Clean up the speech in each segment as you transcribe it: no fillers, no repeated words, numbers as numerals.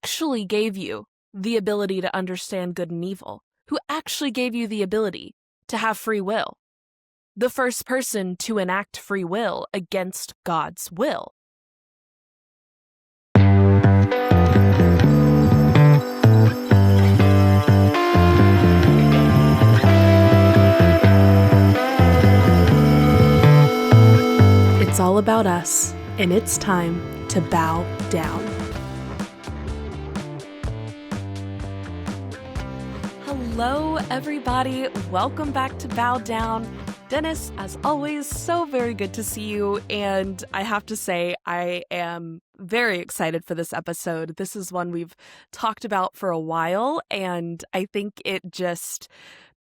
actually gave you the ability to understand good and evil, who actually gave you the ability to have free will, the first person to enact free will against God's will. It's all about us, and it's time to bow down. Hello, everybody. Welcome back to Bow Down. Dennis, as always, so very good to see you. And I have to say, I am very excited for this episode. This is one we've talked about for a while, and I think it just,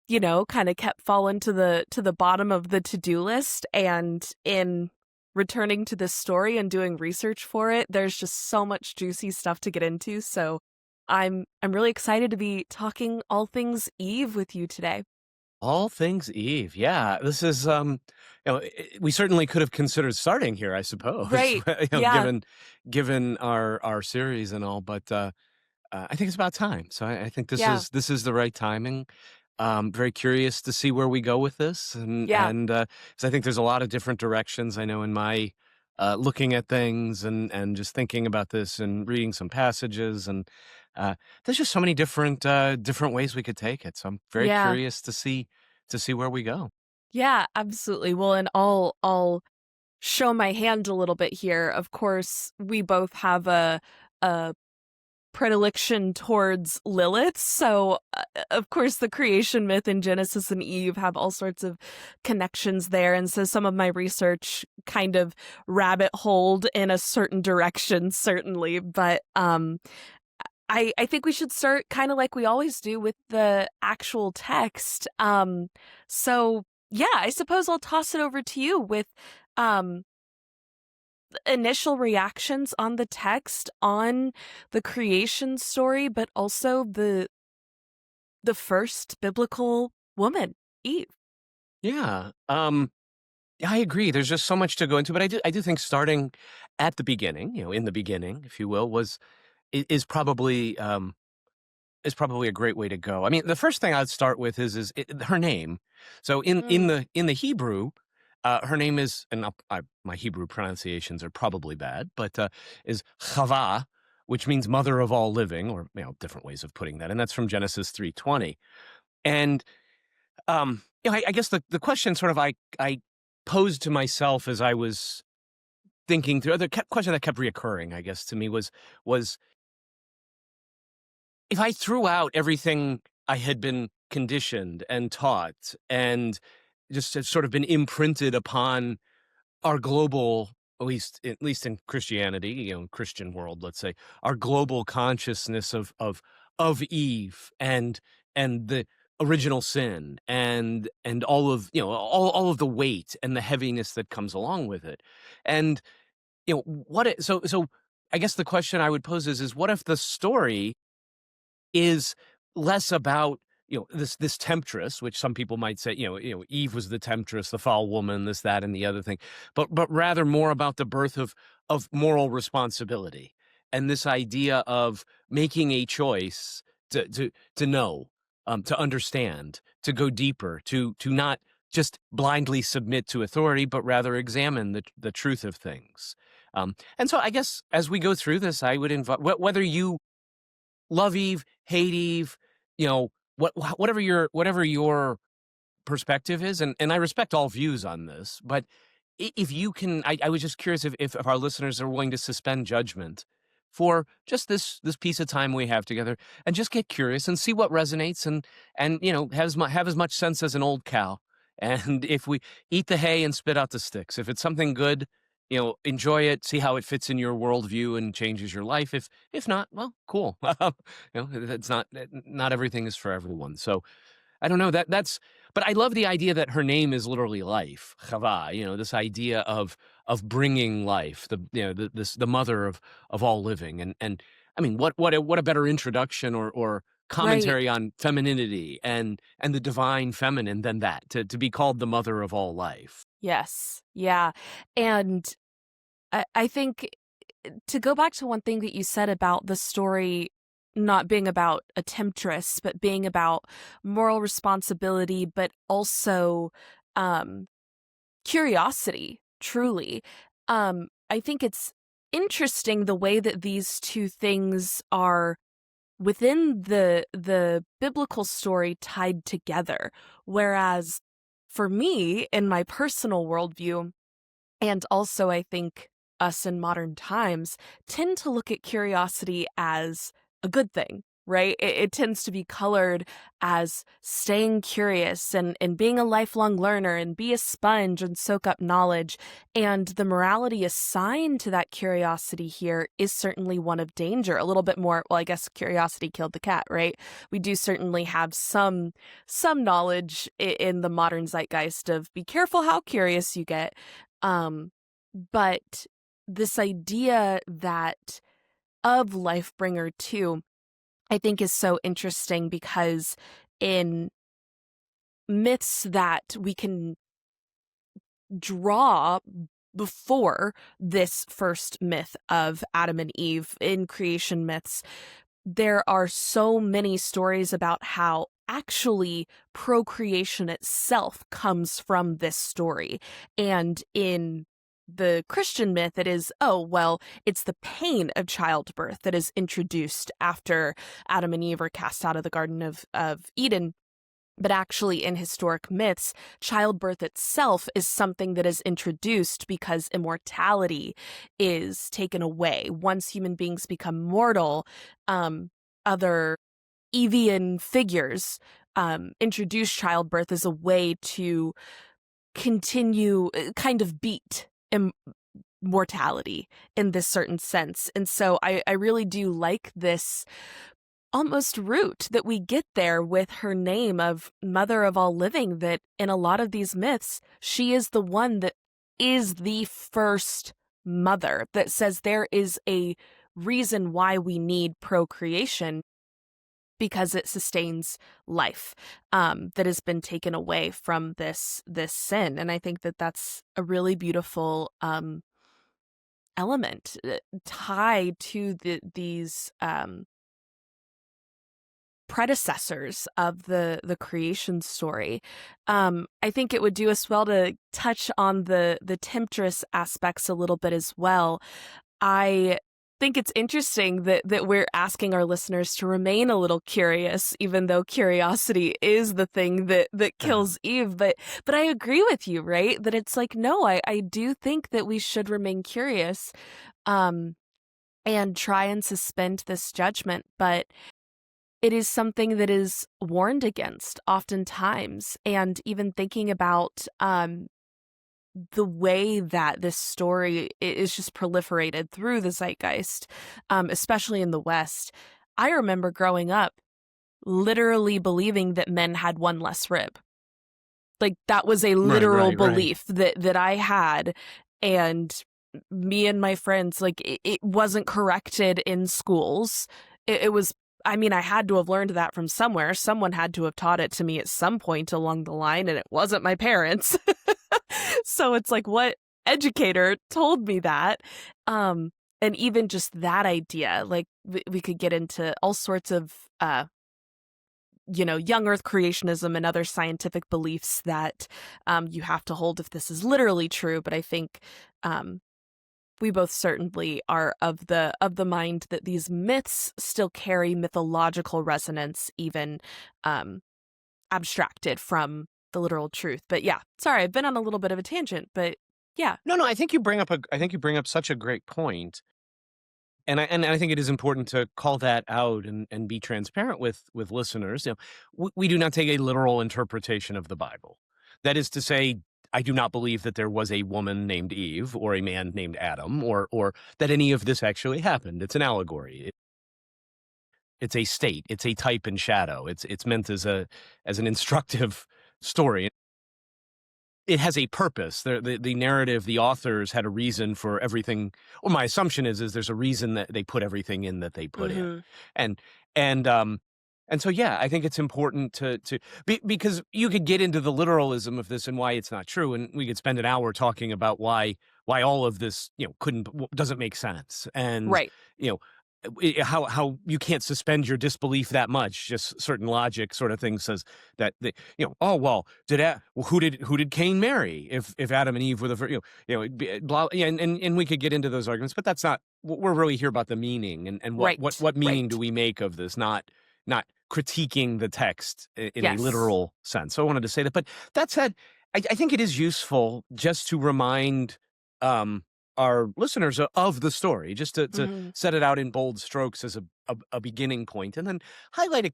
kind of kept falling to the bottom of the to-do list. And in returning to this story and doing research for it, there's just so much juicy stuff to get into. So I'm really excited to be talking all things Eve with you today. All things Eve. Yeah, this is we certainly could have considered starting here, I suppose. Right. Yeah. Given our series and all, but I think it's about time. So I think Yeah. this is the right timing. Very curious to see where we go with this, Yeah. and 'cause I think there's a lot of different directions. I know in my looking at things and just thinking about this and reading some passages, and there's just so many different ways we could take it. So I'm very Yeah. curious to see where we go. Yeah, absolutely. Well, and I'll show my hand a little bit here. Of course, we both have a predilection towards Lilith. So, of course, the creation myth in Genesis and Eve have all sorts of connections there. And so some of my research kind of rabbit holed in a certain direction, certainly. But I think we should start kind of like we always do with the actual text. So, yeah, I suppose I'll toss it over to you with um, initial reactions on the text, on the creation story, but also the first biblical woman, Eve. Yeah. Yeah, I agree. There's just so much to go into, but I do think starting at the beginning, in the beginning, if you will, is probably a great way to go. I mean, the first thing I'd start with is her name. So in the Hebrew, her name is, and my Hebrew pronunciations are probably bad, but is Chava, which means mother of all living, or different ways of putting that, and that's from Genesis 3:20. And I guess the question sort of I posed to myself as I was thinking through, the question that kept reoccurring, I guess, to me was if I threw out everything I had been conditioned and taught and just have sort of been imprinted upon our global, at least in Christianity, Christian world, let's say, our global consciousness of Eve and the original sin and all of all of the weight and the heaviness that comes along with it. And so I guess the question I would pose is what if the story is less about this temptress, which some people might say Eve was the temptress, the foul woman, this, that, and the other thing, but rather more about the birth of moral responsibility and this idea of making a choice to know, to understand, to go deeper, to not just blindly submit to authority, but rather examine the truth of things. And so I guess as we go through this, I would invite, whether you love Eve, hate Eve, whatever your perspective is, and I respect all views on this, but if you can, I was just curious if our listeners are willing to suspend judgment for just this piece of time we have together and just get curious and see what resonates and have as much sense as an old cow. And if we eat the hay and spit out the sticks, if it's something good, enjoy it, see how it fits in your worldview and changes your life. If not, well, cool. It's not everything is for everyone. So I don't know but I love the idea that her name is literally life, Chava. This idea of bringing life, the mother of all living, and I mean, what a better introduction or Right. commentary on femininity and the divine feminine than that, to be called the mother of all life. Yes. Yeah. And I think to go back to one thing that you said about the story not being about a temptress, but being about moral responsibility, but also um, curiosity, truly. I think it's interesting the way that these two things are within the biblical story tied together. Whereas for me, in my personal worldview, and also I think us in modern times tend to look at curiosity as a good thing, right? It tends to be colored as staying curious and being a lifelong learner and be a sponge and soak up knowledge. And the morality assigned to that curiosity here is certainly one of danger. A little bit more, well, I guess curiosity killed the cat, right? We do certainly have some knowledge in the modern zeitgeist of be careful how curious you get. But this idea that of Lifebringer too, I think is so interesting because in myths that we can draw before this first myth of Adam and Eve in creation myths, there are so many stories about how actually procreation itself comes from this story. And in the Christian myth, it is, oh, well, it's the pain of childbirth that is introduced after Adam and Eve are cast out of the Garden of Eden. But actually, in historic myths, childbirth itself is something that is introduced because immortality is taken away. Once human beings become mortal, other Evian figures introduce childbirth as a way to continue, kind of beat mortality in this certain sense. And so I really do like this almost root that we get there with her name of Mother of All Living, that in a lot of these myths, she is the one that is the first mother, that says there is a reason why we need procreation because it sustains life that has been taken away from this sin. And I think that that's a really beautiful element tied to these predecessors of the creation story. I think it would do us well to touch on the temptress aspects a little bit as well. I think it's interesting that we're asking our listeners to remain a little curious, even though curiosity is the thing that kills Eve. But I agree with you, right? That it's like, no, I do think that we should remain curious, and try and suspend this judgment. But it is something that is warned against oftentimes. And even thinking about the way that this story is just proliferated through the zeitgeist, especially in the West. I remember growing up literally believing that men had one less rib. Like that was a literal belief that I had. And me and my friends, like it wasn't corrected in schools. It was, I mean, I had to have learned that from somewhere. Someone had to have taught it to me at some point along the line, and it wasn't my parents. So it's like, what educator told me that? And even just that idea, like we could get into all sorts of, young earth creationism and other scientific beliefs that you have to hold if this is literally true. But I think we both certainly are of the mind that these myths still carry mythological resonance, even abstracted from the literal truth. But yeah, sorry, I've been on a little bit of a tangent, but yeah. No, I think you bring up such a great point. And I think it is important to call that out and be transparent with listeners. We do not take a literal interpretation of the Bible. That is to say, I do not believe that there was a woman named Eve or a man named Adam or that any of this actually happened. It's an allegory. It's a state. It's a type and shadow. It's meant as an instructive story. It has a purpose. The narrative, the authors had a reason for everything. Or my assumption is there's a reason that they put everything in that they put in, and so yeah, I think it's important to because you could get into the literalism of this and why it's not true, and we could spend an hour talking about why why all of this, doesn't make sense. And, Right. you know, how you can't suspend your disbelief that much. Just certain logic sort of thing says that, oh, well, who did Cain marry if Adam and Eve were the first, blah, yeah, and we could get into those arguments, but that's not, we're really here about the meaning, and what what Right. what meaning do Right. we make of this, not critiquing the text in a Yes. literal sense. So I wanted to say that. But that said, I think it is useful just to remind um, our listeners of the story, just to Mhm. set it out in bold strokes as a beginning point, and then highlight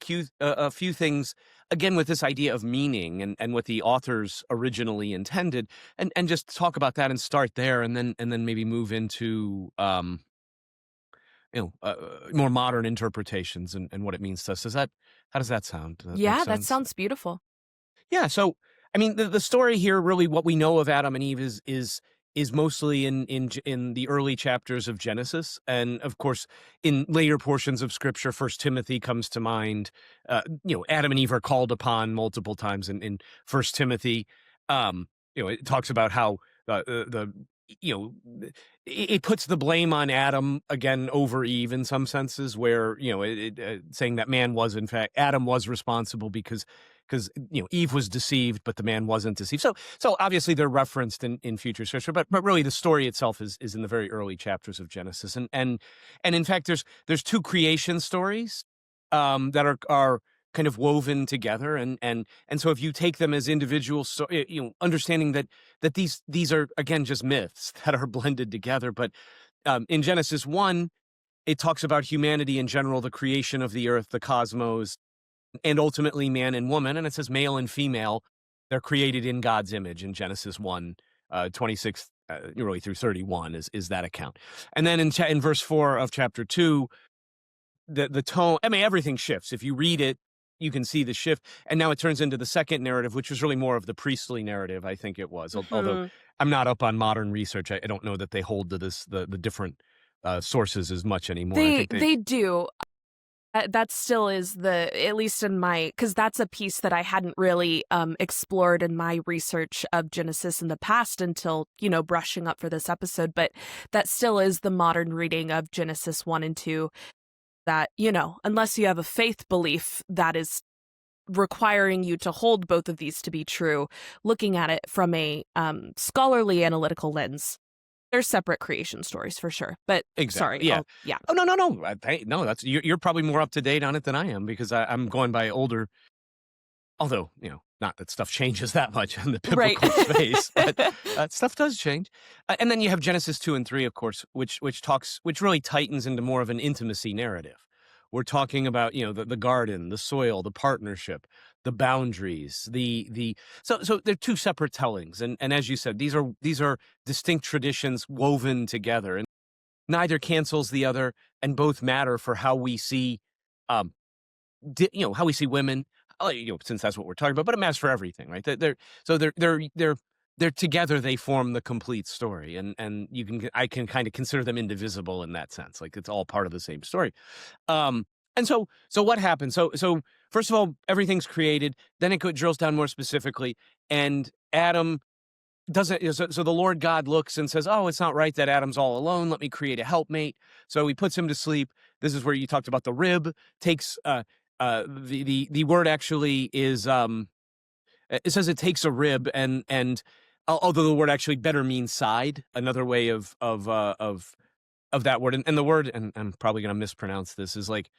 a few things again with this idea of meaning and what the authors originally intended, and just talk about that and start there, and then maybe move into more modern interpretations and what it means to us. How does that sound? Does that make Yeah, that sense? sounds beautiful. Yeah. So, I mean, the story here, really, what we know of Adam and Eve is mostly in the early chapters of Genesis, and of course, in later portions of Scripture, First Timothy comes to mind. Adam and Eve are called upon multiple times in First Timothy. It talks about how the you know it puts the blame on Adam again over Eve in some senses, where saying that man was, in fact, Adam was responsible because Eve was deceived, but the man wasn't deceived. So obviously they're referenced in future scripture, but really the story itself is in the very early chapters of Genesis, and in fact there's two creation stories that are kind of woven together, and so if you take them as individual, understanding that these are again just myths that are blended together, but in Genesis 1 it talks about humanity in general, the creation of the earth, the cosmos, and ultimately man and woman, and it says male and female, they're created in God's image in Genesis 1, 26, really through 31 is that account. And then in verse 4 of chapter 2, the tone, I mean, everything shifts. If you read it, you can see the shift, and now it turns into the second narrative, which was really more of the priestly narrative, I think it was. Although Mhm. I'm not up on modern research, I don't know that they hold to the different sources as much anymore. I They think they they do. That still is the, at least in my, because that's a piece that I hadn't really explored in my research of Genesis in the past until, brushing up for this episode, but that still is the modern reading of Genesis 1 and 2, that, unless you have a faith belief that is requiring you to hold both of these to be true, looking at it from a scholarly analytical lens, they're separate creation stories for sure. But sorry, Exactly, yeah. yeah. Oh, no, no, no, no, that's you're probably more up to date on it than I am, because I'm going by older, although, not that stuff changes that much in the Right. biblical space, but, stuff does change. And then you have Genesis 2 and 3, of course, which really tightens into more of an intimacy narrative. We're talking about, the garden, the soil, the partnership, the boundaries, the so they're two separate tellings, and as you said, these are distinct traditions woven together, and neither cancels the other, and both matter for how we see, um, how we see women, since that's what we're talking about, but it matters for everything, right? They're together, they form the complete story, and I can kind of consider them indivisible in that sense, like it's all part of the same story. Um, and so what happens? So first of all, everything's created. Then it drills down more specifically, and Adam doesn't. So the Lord God looks and says, "Oh, it's not right that Adam's all alone. Let me create a helpmate." So he puts him to sleep. This is where you talked about the rib. Takes the word actually is it says it takes a rib, and although the word actually better means side, another way of that word, and the word, and I'm probably going to mispronounce this, is like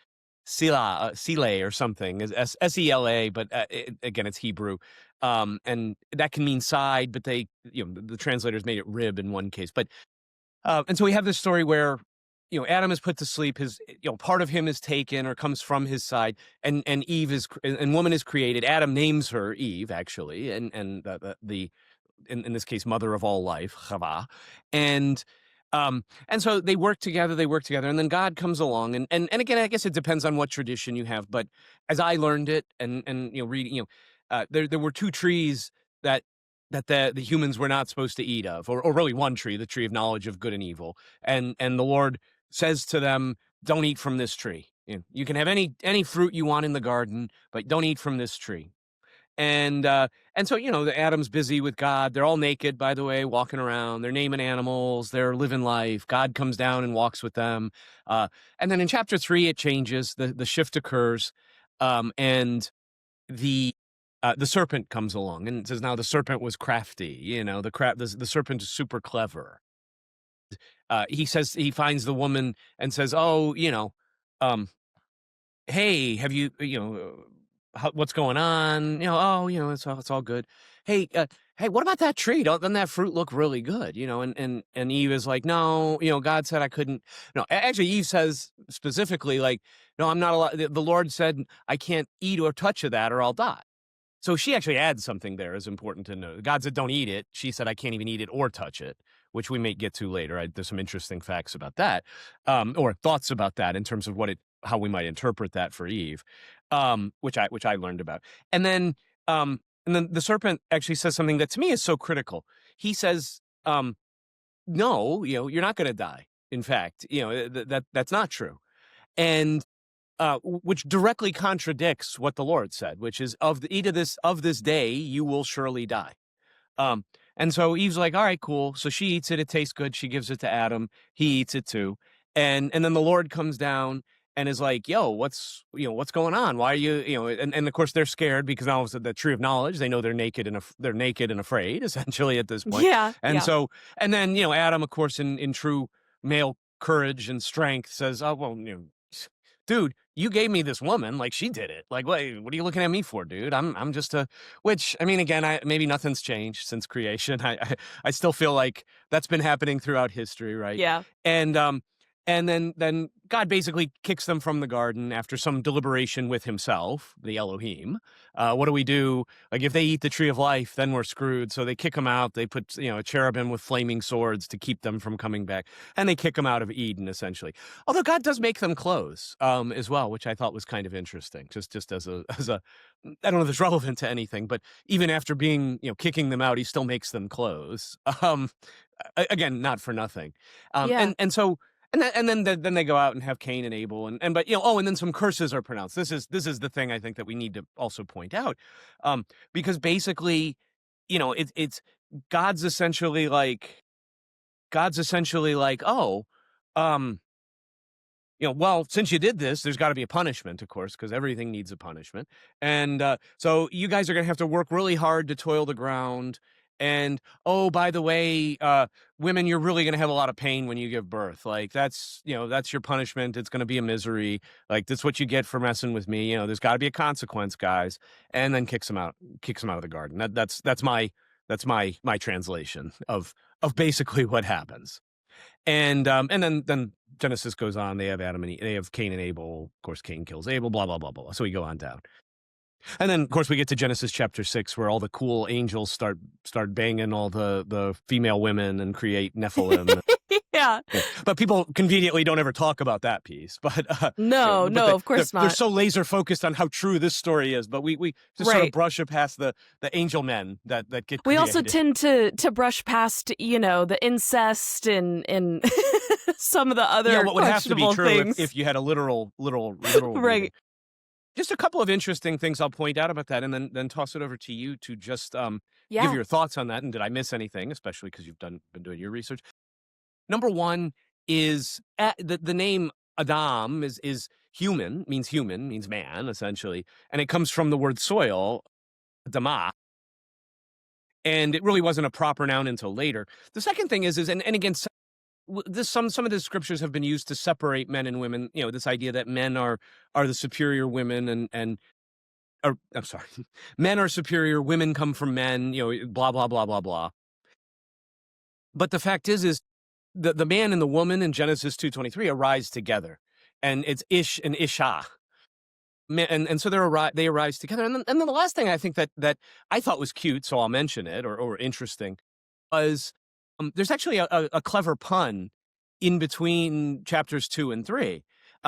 Sela or something, is Sela, but again, it's Hebrew, and that can mean side, but the translators made it rib in one case. But and so we have this story where Adam is put to sleep. His part of him is taken or comes from his side, and Eve and woman is created. Adam names her Eve, actually, and in this case, mother of all life, Chava, and and so they work together, and then God comes along, and again, I guess it depends on what tradition you have, but as I learned it, and reading, there were two trees that the humans were not supposed to eat of, or really one tree, the tree of knowledge of good and evil, and the Lord says to them, "Don't eat from this tree. You can have any fruit you want in the garden, but don't eat from this tree." And so, the Adam's busy with God. They're all naked, by the way, walking around. They're naming animals. They're living life. God comes down and walks with them. And then in chapter 3, it changes. The shift occurs, and the serpent comes along and says, now the serpent was crafty. The serpent is super clever. He says, he finds the woman and says, oh, um, hey, have you, what's going on? Oh, it's all good. Hey, hey, what about that tree? Doesn't that fruit look really good? And Eve is like, no, God said I couldn't. No, actually, Eve says specifically, like, no, I'm not allowed. The Lord said I can't eat or touch of that or I'll die. So she actually adds something there is important to know. God said, don't eat it. She said, I can't even eat it or touch it, which we may get to later. There's some interesting facts about that, or thoughts about that in terms of how we might interpret that for Eve, which I learned about. And then the serpent actually says something that to me is so critical. He says, no, you're not going to die. In fact, that's not true. And which directly contradicts what the Lord said, which is eat of this day, you will surely die. And so Eve's like, all right, cool. So she eats it. It tastes good. She gives it to Adam. He eats it too. And then the Lord comes down and is like, yo, what's going on? Why are you, and of course they're scared because now it's the tree of knowledge. They know they're naked and afraid essentially at this point. Yeah. And so, and then, Adam, of course, in true male courage and strength says, oh, well, dude, you gave me this woman, like she did it. Like, what are you looking at me for, dude? I'm just which, I mean, again, maybe nothing's changed since creation. I still feel like that's been happening throughout history, right? Yeah. And then God basically kicks them from the garden after some deliberation with himself, the Elohim. What do we do? Like, if they eat the tree of life, then we're screwed. So they kick them out. They put, a cherubim with flaming swords to keep them from coming back. And they kick them out of Eden, essentially. Although God does make them clothes as well, which I thought was kind of interesting, just as a, I don't know if it's relevant to anything, but even after being, kicking them out, he still makes them clothes. Again, not for nothing. Yeah. And so, and then they go out and have Cain and Abel and then some curses are pronounced. This is the thing I think that we need to also point out, because basically, it's God's essentially like, oh, well, since you did this, there's got to be a punishment, of course, because everything needs a punishment. And so you guys are going to have to work really hard to toil the ground. And, oh, by the way, women, you're really going to have a lot of pain when you give birth. Like, that's your punishment. It's going to be a misery. Like, that's what you get for messing with me. There's got to be a consequence, guys. And then kicks them out of the garden. That's my translation of basically what happens. And then Genesis goes on. They have they have Cain and Abel. Of course, Cain kills Abel. Blah blah blah blah. So we go on down. And then, of course, we get to Genesis chapter 6, where all the cool angels start banging all the female women and create Nephilim. Yeah. But people conveniently don't ever talk about that piece. But no, of course not. They're so laser focused on how true this story is. But we just sort of brush it past the angel men that get created. We also tend to brush past, the incest and some of the other what would have to be true things. if you had a literal right. Reading. Just a couple of interesting things I'll point out about that, and then toss it over to you to just give your thoughts on that. And did I miss anything, especially because you've been doing your research? Number one is the name Adam is human, means man, essentially. And it comes from the word soil, Adamah. And it really wasn't a proper noun until later. The second thing is and again, some of the scriptures have been used to separate men and women. This idea that men are the superior women or I'm sorry, men are superior, women come from men. Blah blah blah blah blah. But the fact is the man and the woman in Genesis 2:23 arise together, and it's Ish and Isha. And so they arise together. And then the last thing I think that I thought was cute, so I'll mention it or interesting, was there's actually a clever pun in between chapters 2 and 3,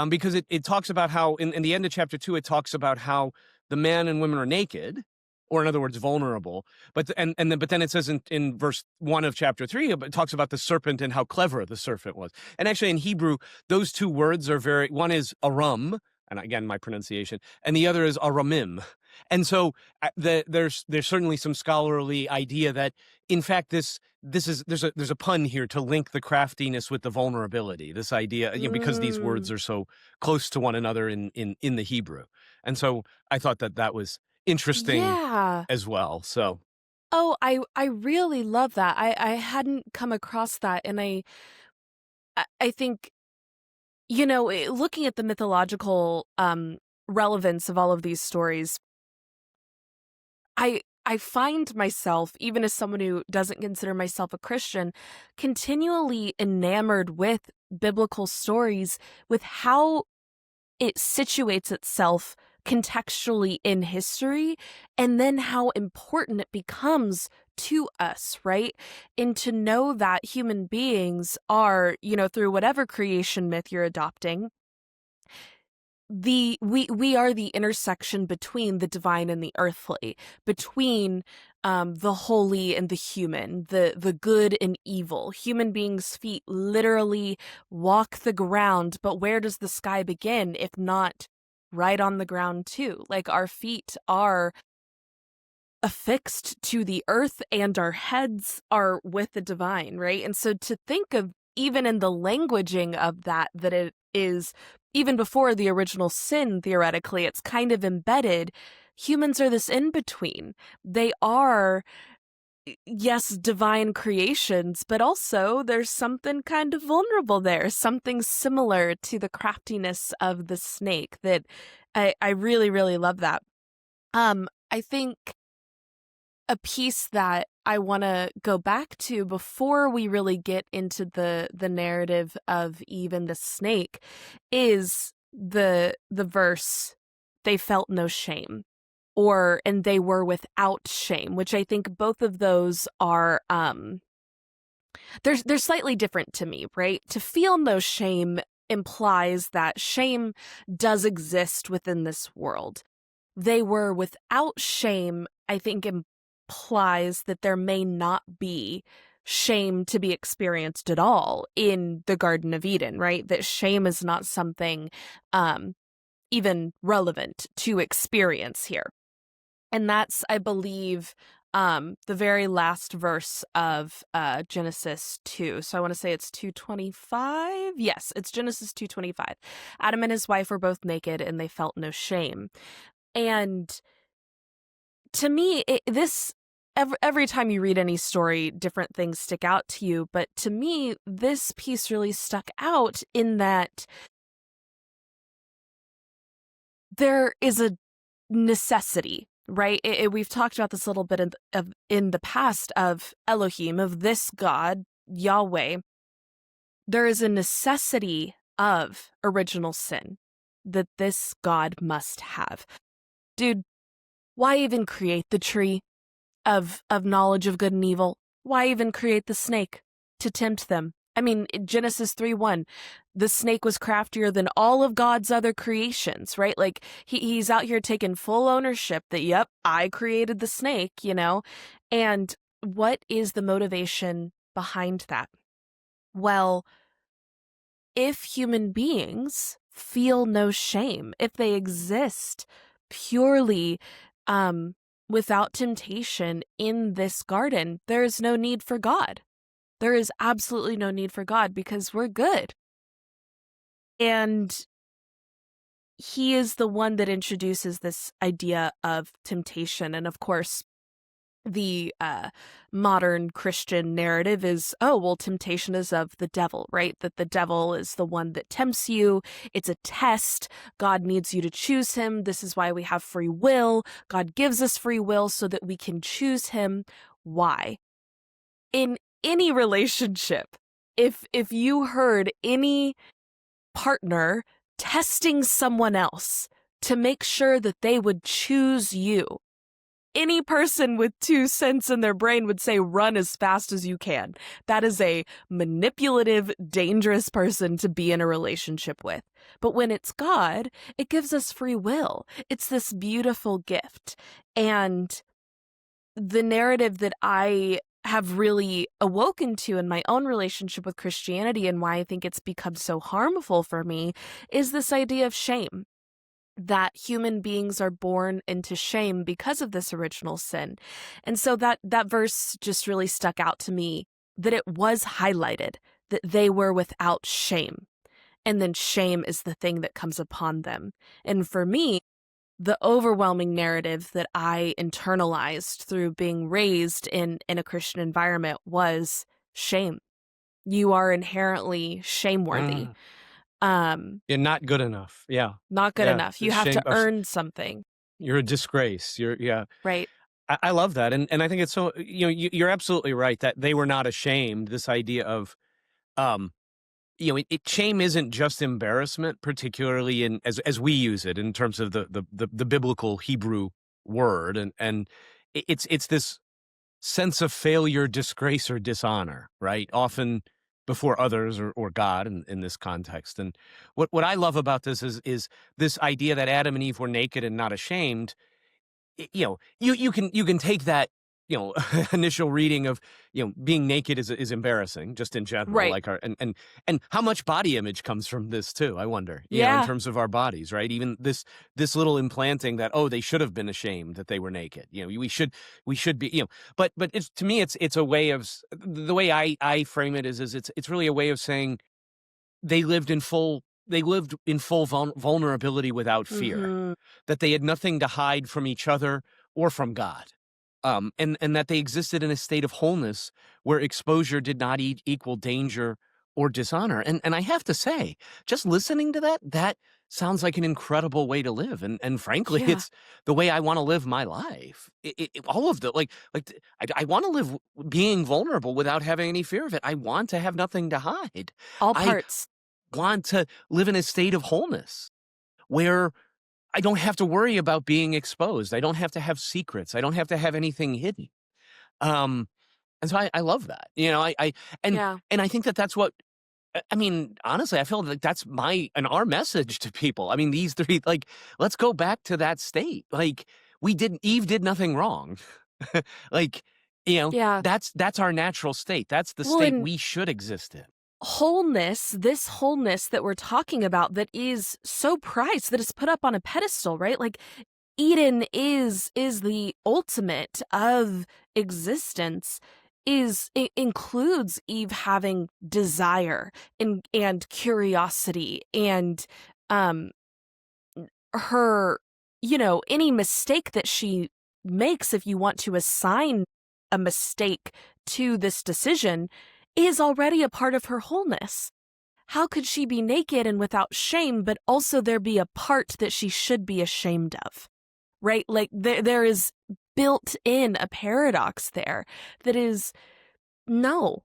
because it talks about how in the end of chapter 2 it talks about how the man and women are naked, or in other words, vulnerable. But then it says in verse 1 of chapter 3, it talks about the serpent and how clever the serpent was. And actually in Hebrew, those two words are one is arum, and again, my pronunciation, and the other is aramim. And so there's certainly some scholarly idea that, in fact, there's a pun here to link the craftiness with the vulnerability. This idea, because these words are so close to one another in the Hebrew, and so I thought that was interesting Yeah. as well. So Oh, I really love that. I hadn't come across that, and I think, looking at the mythological relevance of all of these stories, I find myself, even as someone who doesn't consider myself a Christian, continually enamored with biblical stories, with how it situates itself contextually in history, and then how important it becomes to us, right? And to know that human beings are, through whatever creation myth you're adopting, we are the intersection between the divine and the earthly, between the holy and the human, the good and evil. Human beings' feet literally walk the ground, but where does the sky begin if not right on the ground too? Like, our feet are affixed to the earth and our heads are with the divine, right? And so to think of, even in the languaging of that it is, even before the original sin, theoretically, it's kind of embedded. Humans are this in-between. They are, yes, divine creations, but also there's something kind of vulnerable there, something similar to the craftiness of the snake that I really, really love that. I think a piece that I want to go back to before we really get into the narrative of Eve and the snake is the verse, "They felt no shame," or "and they were without shame," which I think both of those are they're slightly different to me, right? To feel no shame implies that shame does exist within this world. They were without shame, I think, implies that there may not be shame to be experienced at all in the Garden of Eden, right? That shame is not something even relevant to experience here. And that's, I believe, the very last verse of Genesis 2. So I want to say it's 2:25. Yes, it's Genesis 2:25. Adam and his wife were both naked and they felt no shame. And to me, every time you read any story, different things stick out to you. But to me, this piece really stuck out in that there is a necessity, right? We've talked about this a little bit in the past of Elohim, of this God, Yahweh. There is a necessity of original sin that this God must have. Dude, why even create the tree of knowledge of good and evil? Why even create the snake to tempt them? I mean, in Genesis 3:1, the snake was craftier than all of God's other creations, right? Like, he's out here taking full ownership that, yep, I created the snake, And what is the motivation behind that? Well, if human beings feel no shame, if they exist purely without temptation in this garden, there is no need for God. There is absolutely no need for God because we're good. And he is the one that introduces this idea of temptation. And of course, the modern Christian narrative is, oh, well, temptation is of the devil, right? That the devil is the one that tempts you. It's a test. God needs you to choose him. This is why we have free will. God gives us free will so that we can choose him. Why? In any relationship, if you heard any partner testing someone else to make sure that they would choose you, any person with 2 cents in their brain would say, run as fast as you can. That is a manipulative, dangerous person to be in a relationship with. But when it's God, it gives us free will. It's this beautiful gift. And the narrative that I have really awoken to in my own relationship with Christianity, and why I think it's become so harmful for me, is this idea of shame. that human beings are born into shame because of this original sin. And so that verse just really stuck out to me, that it was highlighted that they were without shame. And then shame is the thing that comes upon them. And for me, the overwhelming narrative that I internalized through being raised in a Christian environment was shame. You are inherently shameworthy. Mm. You're not good enough. Yeah. Not good Yeah. enough. The You have shame to of earn something, you're a disgrace. Yeah. right? I love that. And I think it's so, you're absolutely right that they were not ashamed. This idea of, um, shame isn't just embarrassment, particularly in as we use it in terms of the biblical Hebrew word, and it's this sense of failure, disgrace, or dishonor, right? Often before others or God in this context. And what I love about this is this idea that Adam and Eve were naked and not ashamed. You can take that, initial reading of, being naked is embarrassing just in general, Right. like our and how much body image comes from this too, I wonder, in Yeah. terms of our bodies, right? Even this little implanting that, oh, they should have been ashamed that they were naked. We should be, but it's, to me, it's a way of the way I frame it is it's really a way of saying they lived in full vulnerability without fear, Mhm. that they had nothing to hide from each other or from God, and that they existed in a state of wholeness where exposure did not equal danger or dishonor. And I have to say, just listening to that sounds like an incredible way to live. And frankly, Yeah. it's the way I want to live my life. All of the I want to live being vulnerable without having any fear of it. I want to have nothing to hide. All I parts. want to live in a state of wholeness where I don't have to worry about being exposed. I don't have to have secrets. I don't have to have anything hidden. Um, and so I love that. And Yeah. and I think that's what I mean. Honestly, I feel like that's our message to people. I mean, these three, like, let's go back to that state. Like, Eve did nothing wrong. Like, Yeah. that's our natural state. That's the Well, state in we should exist in. wholeness, this wholeness that we're talking about that is so prized, that is put up on a pedestal, right? Like Eden is the ultimate of existence. It includes Eve having desire and curiosity and um her, any mistake that she makes, if you want to assign a mistake to this decision, is already a part of her wholeness. How could she be naked and without shame, but also there be a part that she should be ashamed of? Right? Like there is built in a paradox there that is no.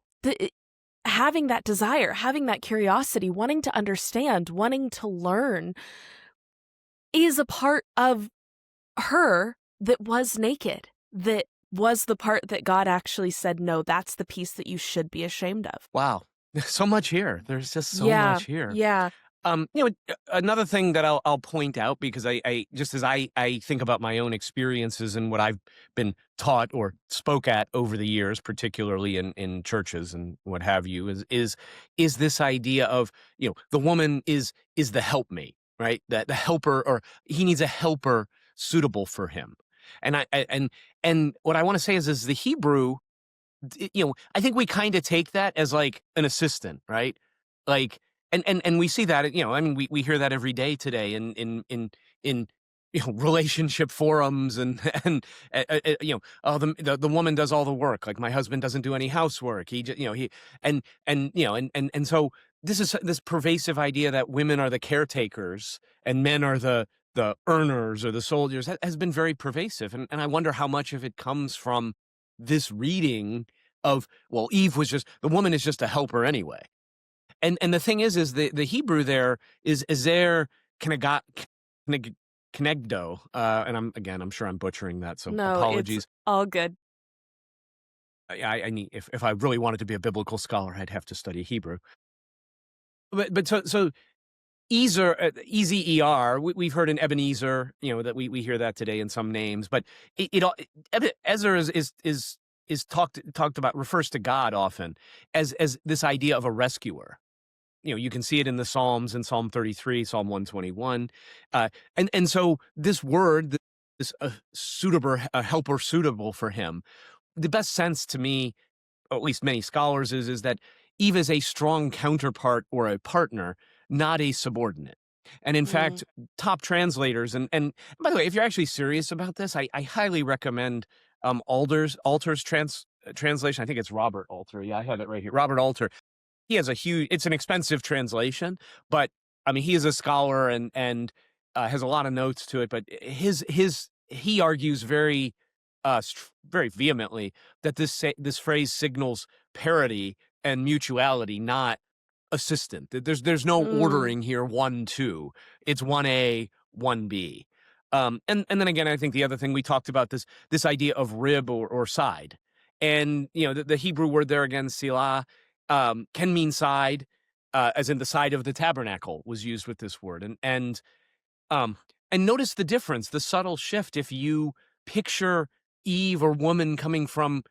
Having that desire, having that curiosity, wanting to understand, wanting to learn is a part of her that was naked, that was the part that God actually said, no, that's the piece that you should be ashamed of. Wow, so much here. There's just so Yeah, much here. yeah. Another thing that I'll point out, because I just as I think about my own experiences and what I've been taught or spoke at over the years, particularly in churches and what have you, is this idea of, the woman is the helpmate, right? That the helper, or he needs a helper suitable for him. And and what I want to say is the Hebrew, I think we kind of take that as like an assistant, right? Like, and we see that, I mean, we hear that every day today in relationship forums oh, the woman does all the work. Like, my husband doesn't do any housework. He just, he and so this is this pervasive idea that women are the caretakers and men are the earners or the soldiers has been very pervasive. And I wonder how much of it comes from this reading of, well, the woman is just a helper anyway. And the thing is the Hebrew there is there kenegdo, and I'm sure I'm butchering that, so No, it's apologies. all good. I need, if I really wanted to be a biblical scholar, I'd have to study Hebrew. But so Ezer, Ezer, we've heard in Ebenezer, that we hear that today in some names, but Ezer is talked about, refers to God often as this idea of a rescuer. you can see it in the Psalms, in Psalm 33, Psalm 121. And so this word, this suitable, a helper suitable for him, the best sense to me, or at least many scholars, is that Eve is a strong counterpart or a partner, not a subordinate. And in Mm. fact, top translators, and by the way, if you're actually serious about this, I highly recommend Alter's translation. I think it's Robert Alter. Yeah, I have it right here. Robert Alter. He has it's an expensive translation, but I mean, he is a scholar and has a lot of notes to it. But he argues very vehemently that this phrase signals parity and mutuality, not assistant. There's no Mm. ordering here, 1, 2. It's 1A, 1B. And then again, I think the other thing we talked about, this idea of rib or side. And the Hebrew word there again, silah, can mean side, as in the side of the tabernacle was used with this word. Um, and notice the difference, the subtle shift. If you picture Eve or woman coming from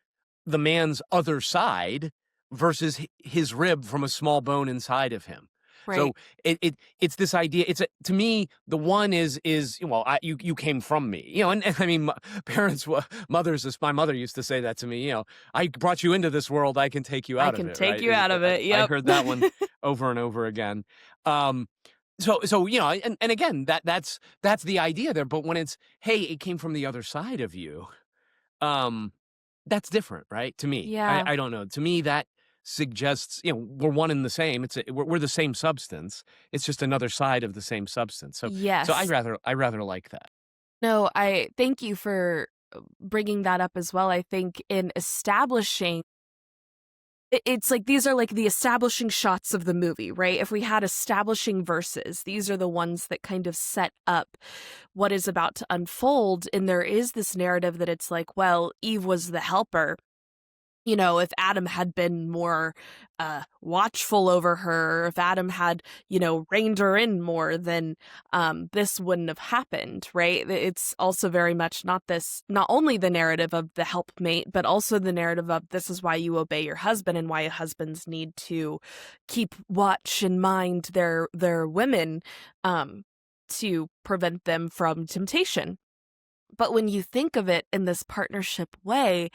the man's other side versus his rib from a small bone inside of him. Right. So it's this idea. To me, the one is well, you came from me, and I mean, parents, mothers. My mother used to say that to me. I brought you into this world. I can take you I out of can it. take Right? you out of it. I Yep. heard that one over and over again. So and again, that's the idea there. But when it's, hey, it came from the other side of you, that's different, right? To me, Yeah. I don't know. To me, that suggests we're one and the same. We're the same substance. It's just another side of the same substance. So Yes. I rather like that. No, I thank you for bringing that up as well. I think in establishing it's like these are like the establishing shots of the movie, right? If we had establishing verses, these are the ones that kind of set up what is about to unfold. And there is this narrative that it's like, well, Eve was the helper. If Adam had been more watchful over her, if Adam had, reined her in more, then this wouldn't have happened, right? It's also very much not only the narrative of the helpmate, but also the narrative of this is why you obey your husband and why husbands need to keep watch and mind their women to prevent them from temptation. But when you think of it in this partnership way,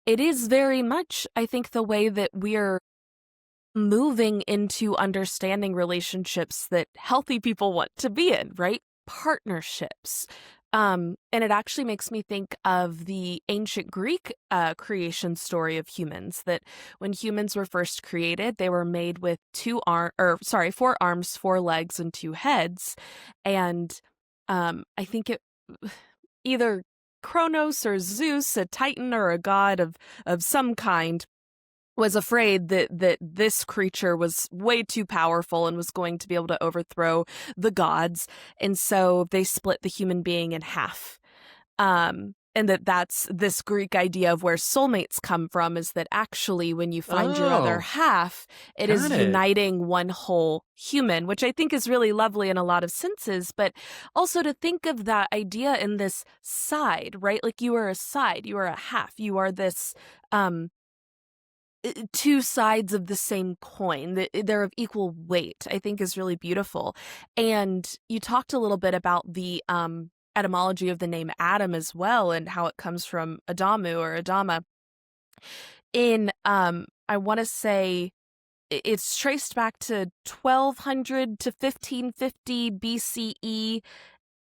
it is very much, I think, the way that we're moving into understanding relationships that healthy people want to be in, right? Partnerships. And it actually makes me think of the ancient Greek creation story of humans, that when humans were first created, they were made with 4 arms, 4 legs, and 2 heads. And I think it either Kronos or Zeus, a titan or a god of some kind, was afraid that this creature was way too powerful and was going to be able to overthrow the gods, and so they split the human being in half. And that's this Greek idea of where soulmates come from, is that actually when you find your other Oh, half, it is got it. uniting one whole human, which I think is really lovely in a lot of senses, but also to think of that idea in this side, right? Like you are a side, you are a half, you are this, 2 sides of the same coin. They're of equal weight, I think is really beautiful. And you talked a little bit about the etymology of the name Adam as well, and how it comes from Adamu or Adama. In I want to say it's traced back to 1200 to 1550 BCE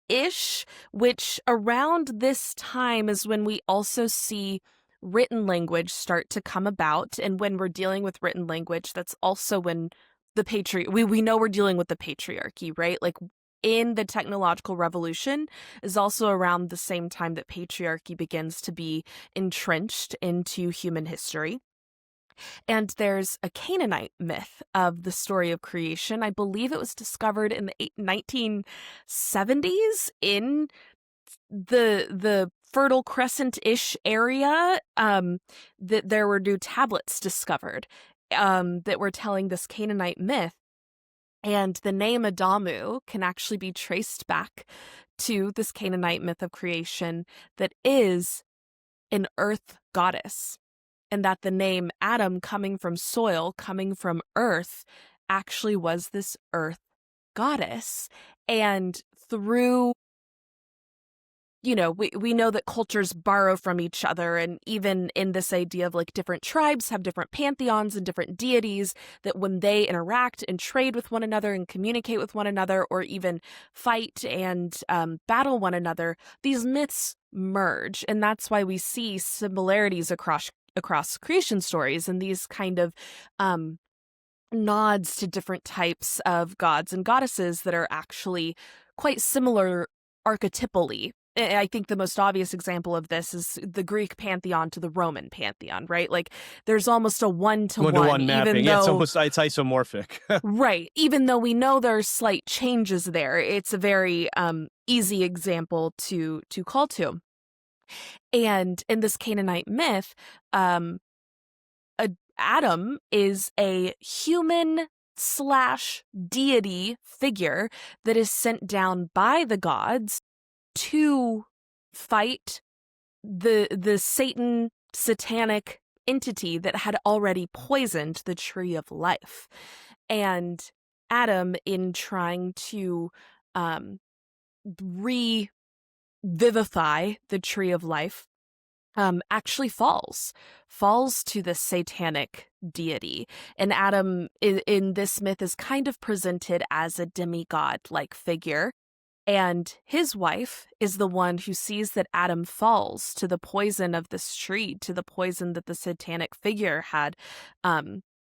ish, which around this time is when we also see written language start to come about. And when we're dealing with written language, that's also when we know we're dealing with the patriarchy, right? Like in the technological revolution is also around the same time that patriarchy begins to be entrenched into human history. And there's a Canaanite myth of the story of creation. I believe it was discovered in the 1970s in the Fertile Crescent-ish area, that there were new tablets discovered that were telling this Canaanite myth. And the name Adamu can actually be traced back to this Canaanite myth of creation that is an earth goddess. And that the name Adam, coming from soil, coming from earth, actually was this earth goddess. And through, we know that cultures borrow from each other, and even in this idea of like different tribes have different pantheons and different deities, that when they interact and trade with one another and communicate with one another, or even fight and battle one another, these myths merge. And that's why we see similarities across creation stories, and these kind of nods to different types of gods and goddesses that are actually quite similar archetypally. I think the most obvious example of this is the Greek pantheon to the Roman pantheon, right? Like there's almost a one-to-one mapping. even Yeah, though it's isomorphic. right, even though we know there are slight changes there. It's a very easy example to call to. And in this Canaanite myth, Adam is a human / deity figure that is sent down by the gods to fight the satanic entity that had already poisoned the tree of life. And Adam, in trying to revivify the tree of life, actually falls to the satanic deity. And Adam in this myth is kind of presented as a demigod-like figure. And his wife is the one who sees that Adam falls to the poison of this tree, to the poison that the satanic figure had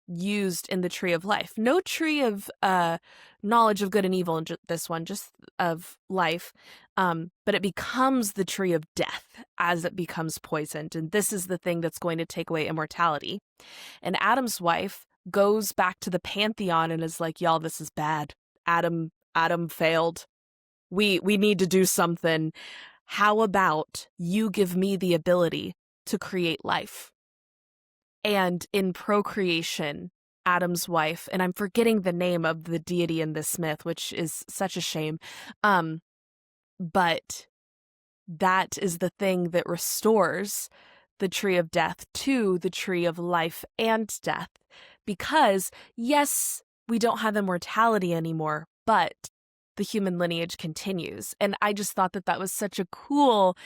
used in the tree of life. No tree of knowledge of good and evil in this one, just of life. But it becomes the tree of death as it becomes poisoned. And this is the thing that's going to take away immortality. And Adam's wife goes back to the pantheon and is like, y'all, this is bad. Adam failed. We need to do something. How about you give me the ability to create life? And in procreation, Adam's wife, and I'm forgetting the name of the deity in this myth, which is such a shame, but that is the thing that restores the tree of death to the tree of life and death. Because, yes, we don't have immortality anymore, but the human lineage continues. And I just thought that was such a cool,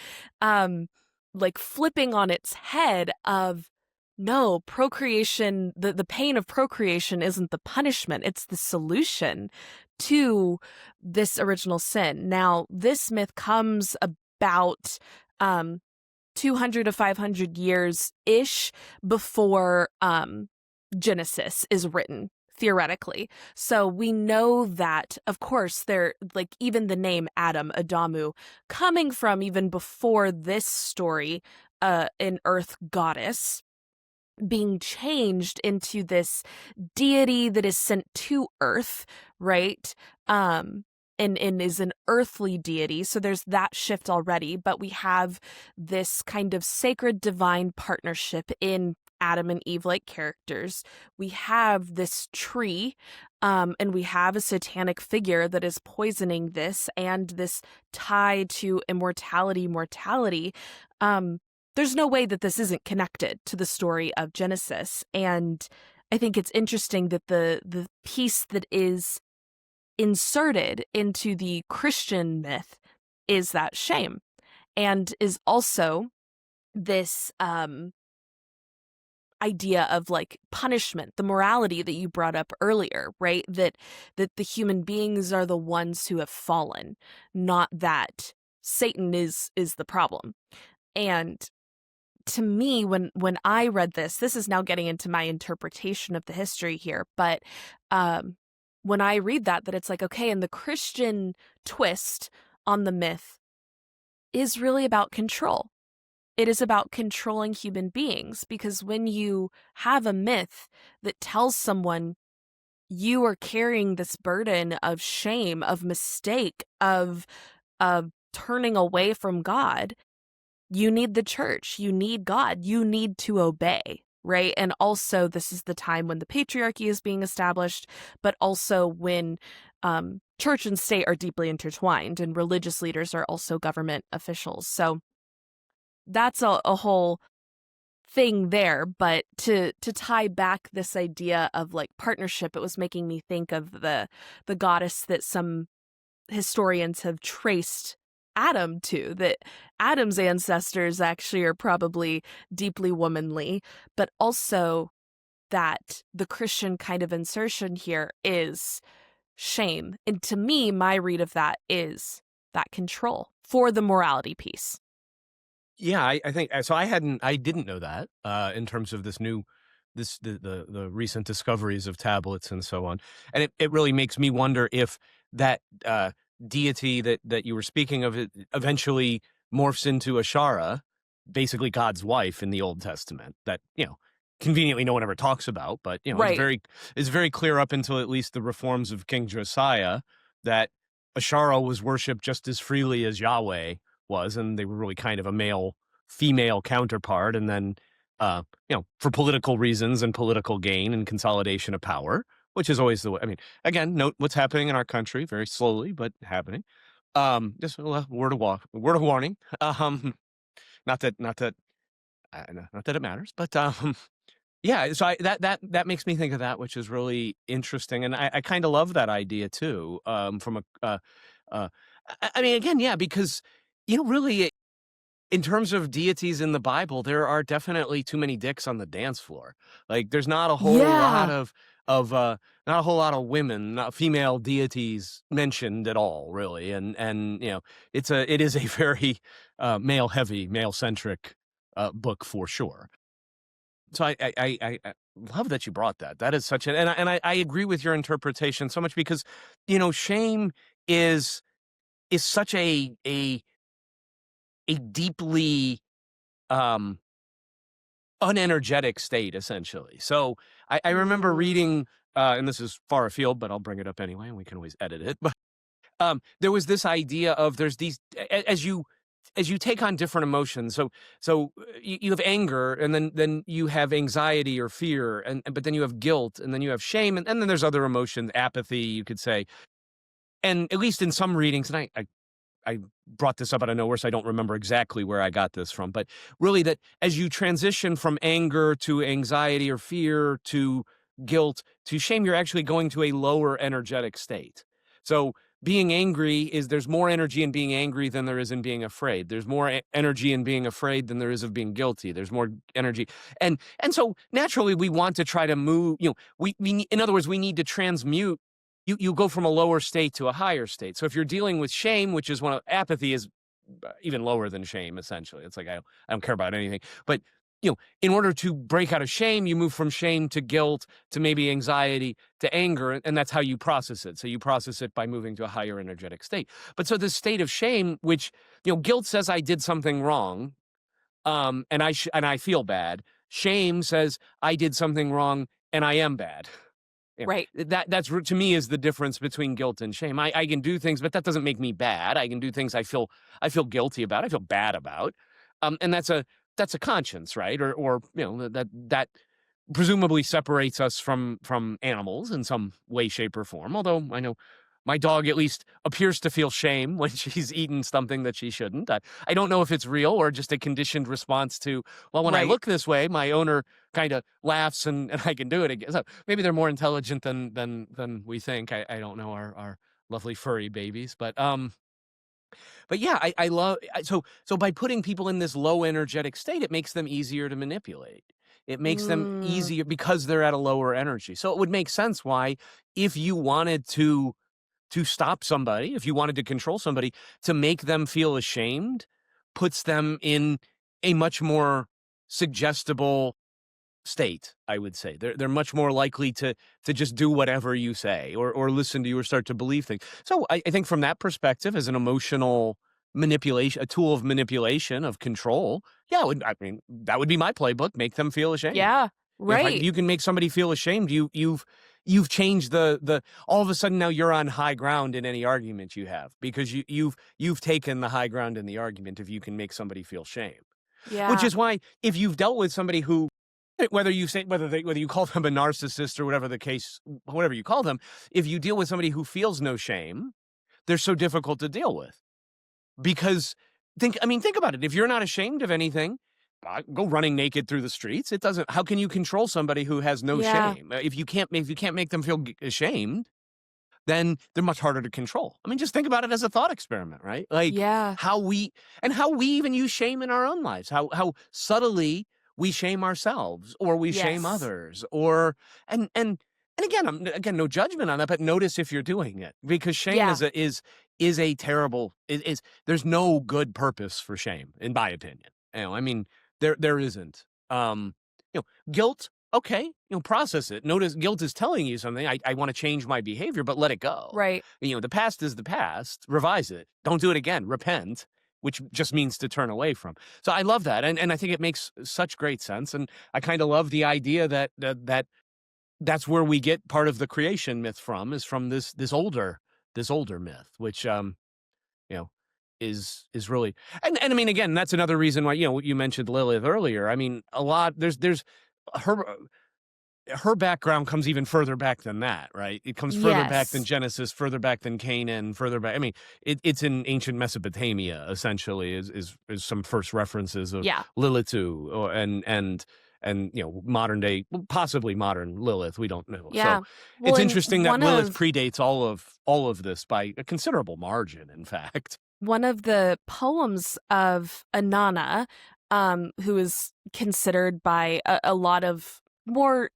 flipping on its head of, no, procreation, the pain of procreation isn't the punishment, it's the solution to this original sin. Now, this myth comes about 200 to 500 years-ish before Genesis is written, theoretically. So we know that, of course, they're like even the name Adam, Adamu, coming from even before this story, an earth goddess being changed into this deity that is sent to earth, right? And is an earthly deity. So there's that shift already, but we have this kind of sacred divine partnership in Adam and Eve-like characters. We have this tree, and we have a satanic figure that is poisoning this, and this tie to immortality, mortality. There's no way that this isn't connected to the story of Genesis. And I think it's interesting that the piece that is inserted into the Christian myth is that shame, and is also this idea of like punishment, the morality that you brought up earlier, right? That the human beings are the ones who have fallen, not that Satan is the problem. And to me, when I read this is now getting into my interpretation of the history here, but when I read that it's like, okay, and the Christian twist on the myth is really about control. It is about controlling human beings, because when you have a myth that tells someone you are carrying this burden of shame, of mistake, of turning away from God, you need the church, you need God, you need to obey, right? And also this is the time when the patriarchy is being established, but also when church and state are deeply intertwined, and religious leaders are also government officials. So that's a whole thing there, but to tie back this idea of like partnership, it was making me think of the goddess that some historians have traced Adam to, that Adam's ancestors actually are probably deeply womanly, but also that the Christian kind of insertion here is shame. And to me, my read of that is that control for the morality piece. Yeah, I think so. I didn't know that in terms of the recent discoveries of tablets and so on, and it really makes me wonder if that deity that you were speaking of it eventually morphs into Ashara, basically God's wife in the Old Testament. That conveniently no one ever talks about, but Right. it's very clear up until at least the reforms of King Josiah that Ashara was worshipped just as freely as Yahweh was, and they were really kind of a male female counterpart. And then for political reasons and political gain and consolidation of power, which is always the way. I mean, again, note what's happening in our country, very slowly but happening. Just a word of warning. Not that not that it matters, but yeah. So that makes me think of that, which is really interesting, and I kind of love that idea too. From a I mean, again, yeah, because really, in terms of deities in the Bible, there are definitely too many dicks on the dance floor. Like, there's not a whole lot Yeah. of not a whole lot of women, not female deities mentioned at all, really. And it is a very male heavy, male centric book for sure. So I love that you brought that. That is such an and I agree with your interpretation so much because shame is such a deeply um unenergetic state, essentially. So I remember Mm. reading and this is far afield, but I'll bring it up anyway and we can always edit it. But there was this idea of there's these as you take on different emotions. So you have anger, and then you have anxiety or fear, and but then you have guilt, and then you have shame, and then there's other emotions, apathy, you could say. And at least in some readings, and I brought this up out of nowhere, so I don't remember exactly where I got this from, but really that as you transition from anger to anxiety or fear to guilt to shame, you're actually going to a lower energetic state. So being angry there's more energy in being angry than there is in being afraid. There's more energy in being afraid than there is of being guilty. There's more energy. And so naturally we want to try to move, in other words, we need to transmute. You go from a lower state to a higher state. So if you're dealing with shame, which is apathy is even lower than shame, essentially. It's like I don't care about anything. But in order to break out of shame, you move from shame to guilt to maybe anxiety to anger, and that's how you process it. So you process it by moving to a higher energetic state. But so this state of shame, which guilt says I did something wrong, and I feel bad. Shame says I did something wrong and I am bad. Right. That's to me is the difference between guilt and shame. I can do things, but that doesn't make me bad. I can do things I feel guilty about. I feel bad about, and that's a conscience, right? Or that presumably separates us from animals in some way, shape, or form. Although I know my dog at least appears to feel shame when she's eaten something that she shouldn't. I don't know if it's real or just a conditioned response to, well, when I Right. look this way, my owner kind of laughs and I can do it again. So maybe they're more intelligent than we think. I don't know our lovely furry babies, but yeah, I love so by putting people in this low energetic state, it makes them easier to manipulate. It makes them Mm. easier because they're at a lower energy. So it would make sense why, if you wanted to stop somebody, if you wanted to control somebody, to make them feel ashamed, puts them in a much more suggestible state, I would say. They're much more likely to just do whatever you say or listen to you or start to believe things. So I think from that perspective, as an emotional manipulation, a tool of manipulation, of control, yeah, I mean, that would be my playbook. Make them feel ashamed. Yeah. If Right. you can make somebody feel ashamed, you've changed the all of a sudden now you're on high ground in any argument you have because you've taken the high ground in the argument if you can make somebody feel shame. Which Yeah. is why if you've dealt with somebody who whether you call them a narcissist or whatever the case, whatever you call them, if you deal with somebody who feels no shame, they're so difficult to deal with because think about it. If you're not ashamed of anything, go running naked through the streets. It doesn't. How can you control somebody who has no Yeah. shame? If you can't make them feel ashamed, then they're much harder to control. I mean, just think about it as a thought experiment, right? Like Yeah. how we even use shame in our own lives. How subtly we shame ourselves or we shame Yes. others, or and again, again, no judgment on that, but notice if you're doing it, because shame Yeah. is a terrible is there's no good purpose for shame, in my opinion. I mean, there isn't. Guilt, okay, process it. Notice guilt is telling you something. I want to change my behavior, but let it go. Right. The past is the past. Revise it. Don't do it again. Repent, which just means to turn away from. So I love that, and I think it makes such great sense. And I kind of love the idea that that's where we get part of the creation myth from, is from this older myth, which you know is really, and I mean, again, that's another reason why you mentioned Lilith earlier. I mean, a lot there's her background comes even further back than that, right? It comes further back than Yes. Genesis, further back than Canaan, further back. I mean, it's in ancient Mesopotamia, essentially, is some first references of Yeah. Lilith and modern day, possibly modern Lilith. We don't know. So Yeah. Well, it's and interesting that Lilith predates all of this by a considerable margin, in fact. one of the poems of Inanna, who is considered by a lot of more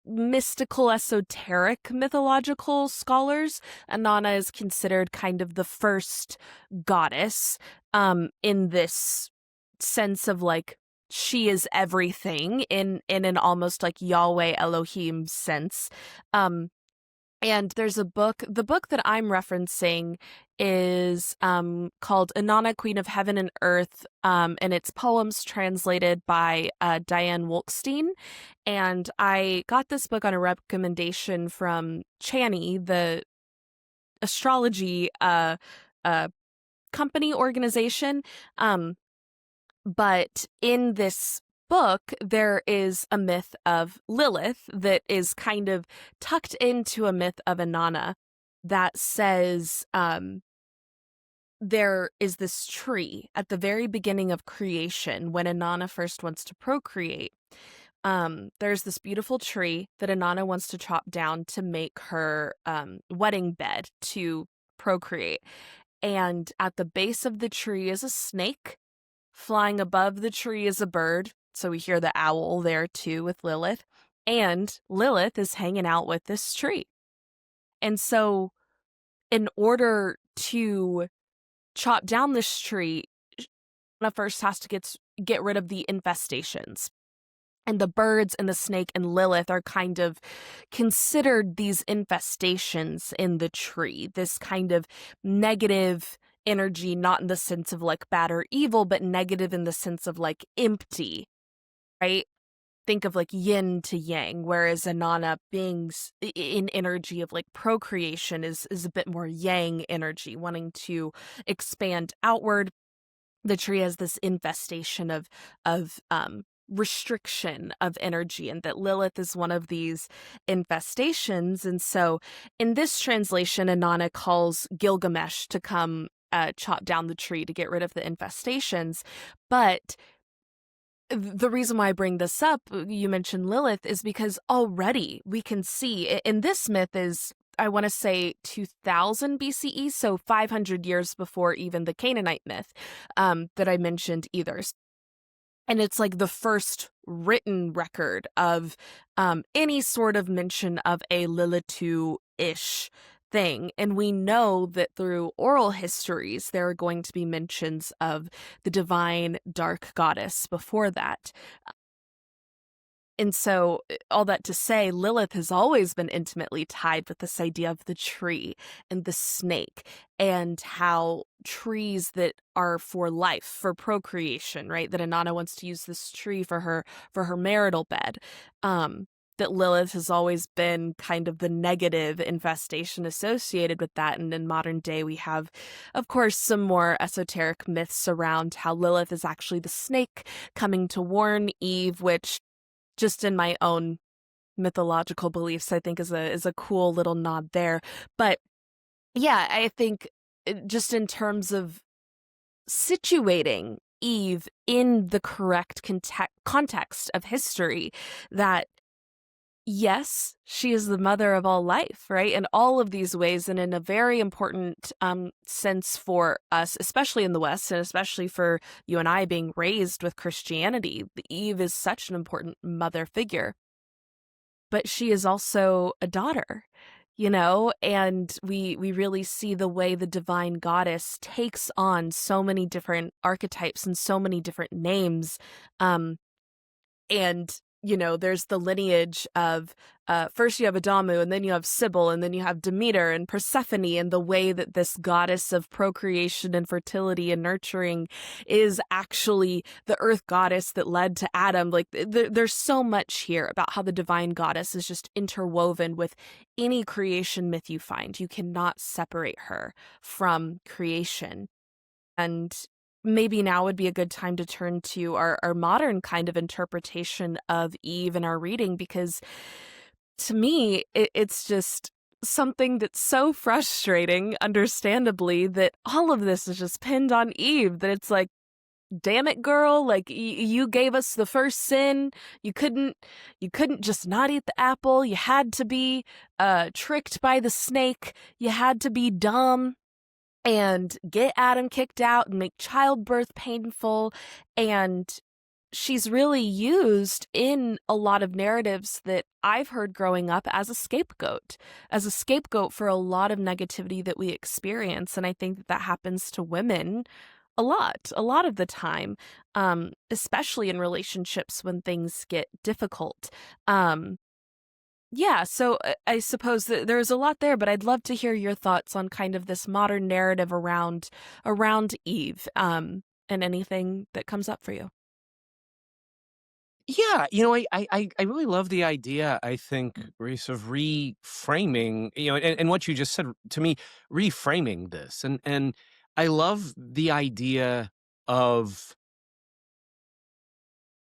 mystical, esoteric, mythological scholars, Inanna is considered kind of the first goddess, in this sense of like she is everything in an almost like Yahweh Elohim sense. And there's the book that I'm referencing is called Inanna, Queen of Heaven and Earth, and it's poems translated by Diane Wolkstein. And I got this book on a recommendation from Chani, the astrology company organization. But in this book, there is a myth of Lilith that is kind of tucked into a myth of Inanna that says there is this tree at the very beginning of creation when Inanna first wants to procreate. There's this beautiful tree that Inanna wants to chop down to make her wedding bed to procreate. And at the base of the tree is a snake. Flying above the tree is a bird, so we hear the owl there too with Lilith. And Lilith is hanging out with this tree. And so, in order to chop down this tree, Anna first has to get rid of the infestations. And the birds and the snake and Lilith are kind of considered these infestations in the tree, this kind of negative energy, not in the sense of like bad or evil, but negative in the sense of like empty, right? Think of like yin to yang, whereas Inanna being in energy of like procreation is a bit more yang energy, wanting to expand outward. The tree has this infestation of restriction of energy, and that Lilith is one of these infestations. And so in this translation, Inanna calls Gilgamesh to come chop down the tree to get rid of the infestations. But the reason why I bring this up, you mentioned Lilith, is because already we can see in this myth is, I want to say 2000 BCE, so 500 years before even the Canaanite myth that I mentioned either. And it's like the first written record of any sort of mention of a Lilitu-ish thing. And we know that through oral histories, there are going to be mentions of the divine dark goddess before that. And so, all that to say, Lilith has always been intimately tied with this idea of the tree and the snake, and how trees that are for life, for procreation, right? That Inanna wants to use this tree for her marital bed. That Lilith has always been kind of the negative infestation associated with that. And in modern day, we have, of course, some more esoteric myths around how Lilith is actually the snake coming to warn Eve, which, just in my own mythological beliefs, I think is a cool little nod there. But yeah, I think just in terms of situating Eve in the correct context of history, that yes, she is the mother of all life, right? In all of these ways, and in a very important sense for us, especially in the West, and especially for you and I being raised with Christianity, Eve is such an important mother figure. But she is also a daughter, and we really see the way the divine goddess takes on so many different archetypes and so many different names. Um, and there's the lineage of first you have Adamu, and then you have Sybil, and then you have Demeter and Persephone, and the way that this goddess of procreation and fertility and nurturing is actually the earth goddess that led to Adam. Like there's so much here about how the divine goddess is just interwoven with any creation myth you find. You cannot separate her from creation. And maybe now would be a good time to turn to our modern kind of interpretation of Eve in our reading, because to me, it's just something that's so frustrating, understandably, that all of this is just pinned on Eve, that it's like, damn it, girl, like you gave us the first sin. You couldn't just not eat the apple. You had to be tricked by the snake. You had to be dumb and get Adam kicked out and make childbirth painful. And she's really used in a lot of narratives that I've heard growing up as a scapegoat for a lot of negativity that we experience. And I think that happens to women a lot of the time, especially in relationships when things get difficult. Yeah, so I suppose that there's a lot there, but I'd love to hear your thoughts on kind of this modern narrative around Eve, and anything that comes up for you. Yeah, I really love the idea, I think, Reese, of reframing, and what you just said to me, reframing this. And I love the idea of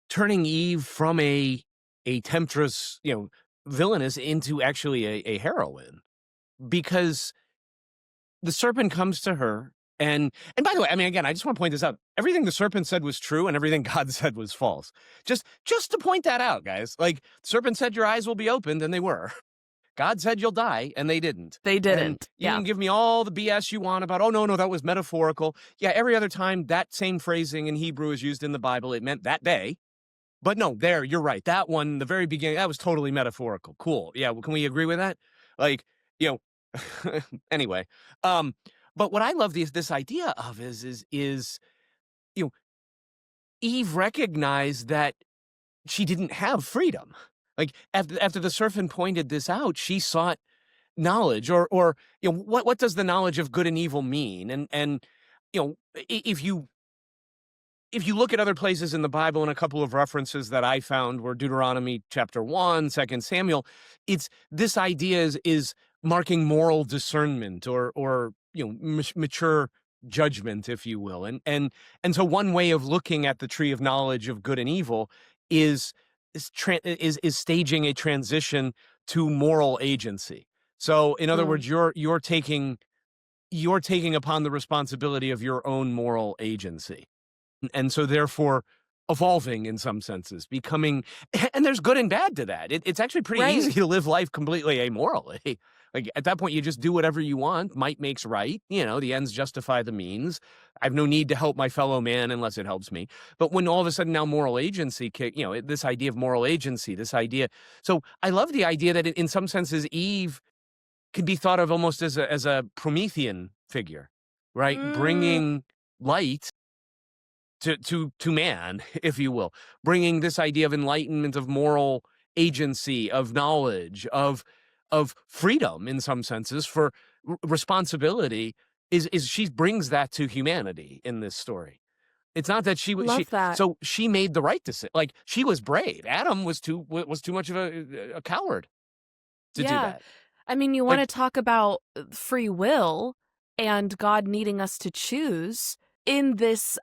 turning Eve from a temptress, villainess into actually a heroine. Because the serpent comes to her, and by the way, I mean, again, I just want to point this out. Everything the serpent said was true, and everything God said was false. Just to point that out, guys. Like, the serpent said your eyes will be opened, and they were. God said you'll die, and they didn't. They And didn't. you Yeah. can give me all the BS you want about, oh, no, that was metaphorical. Yeah, every other time that same phrasing in Hebrew is used in the Bible, it meant that day. But no, there, you're right. That one, the very beginning, that was totally metaphorical. Cool. Yeah, well, can we agree with that? Like, you know, anyway. But what I love this idea of is you know, Eve recognized that she didn't have freedom. Like, after the serpent pointed this out, she sought knowledge, or what does the knowledge of good and evil mean? And if you look at other places in the Bible, and a couple of references that I found were Deuteronomy chapter 1, 2 Samuel, it's this idea is marking moral discernment, or mature judgment, if you will. And so one way of looking at the tree of knowledge of good and evil is staging a transition to moral agency. So in other Mm. words, you're taking upon the responsibility of your own moral agency. And so therefore evolving in some senses, becoming, and there's good and bad to that. It's actually pretty easy Right. to live life completely amorally. Like, at that point, you just do whatever you want. Might makes right. The ends justify the means. I have no need to help my fellow man unless it helps me. But when all of a sudden now moral agency this idea of moral agency, this idea. So I love the idea that in some senses, Eve can be thought of almost as a Promethean figure, right? Mm, Bringing light to man, if you will, bringing this idea of enlightenment, of moral agency, of knowledge, of freedom in some senses, for responsibility, is she brings that to humanity in this story. It's not that love that. she made the right decision. Like, she was brave. Adam was too much of a coward to do Yeah. that. I mean, you want Like, to talk about free will and God needing us to choose in this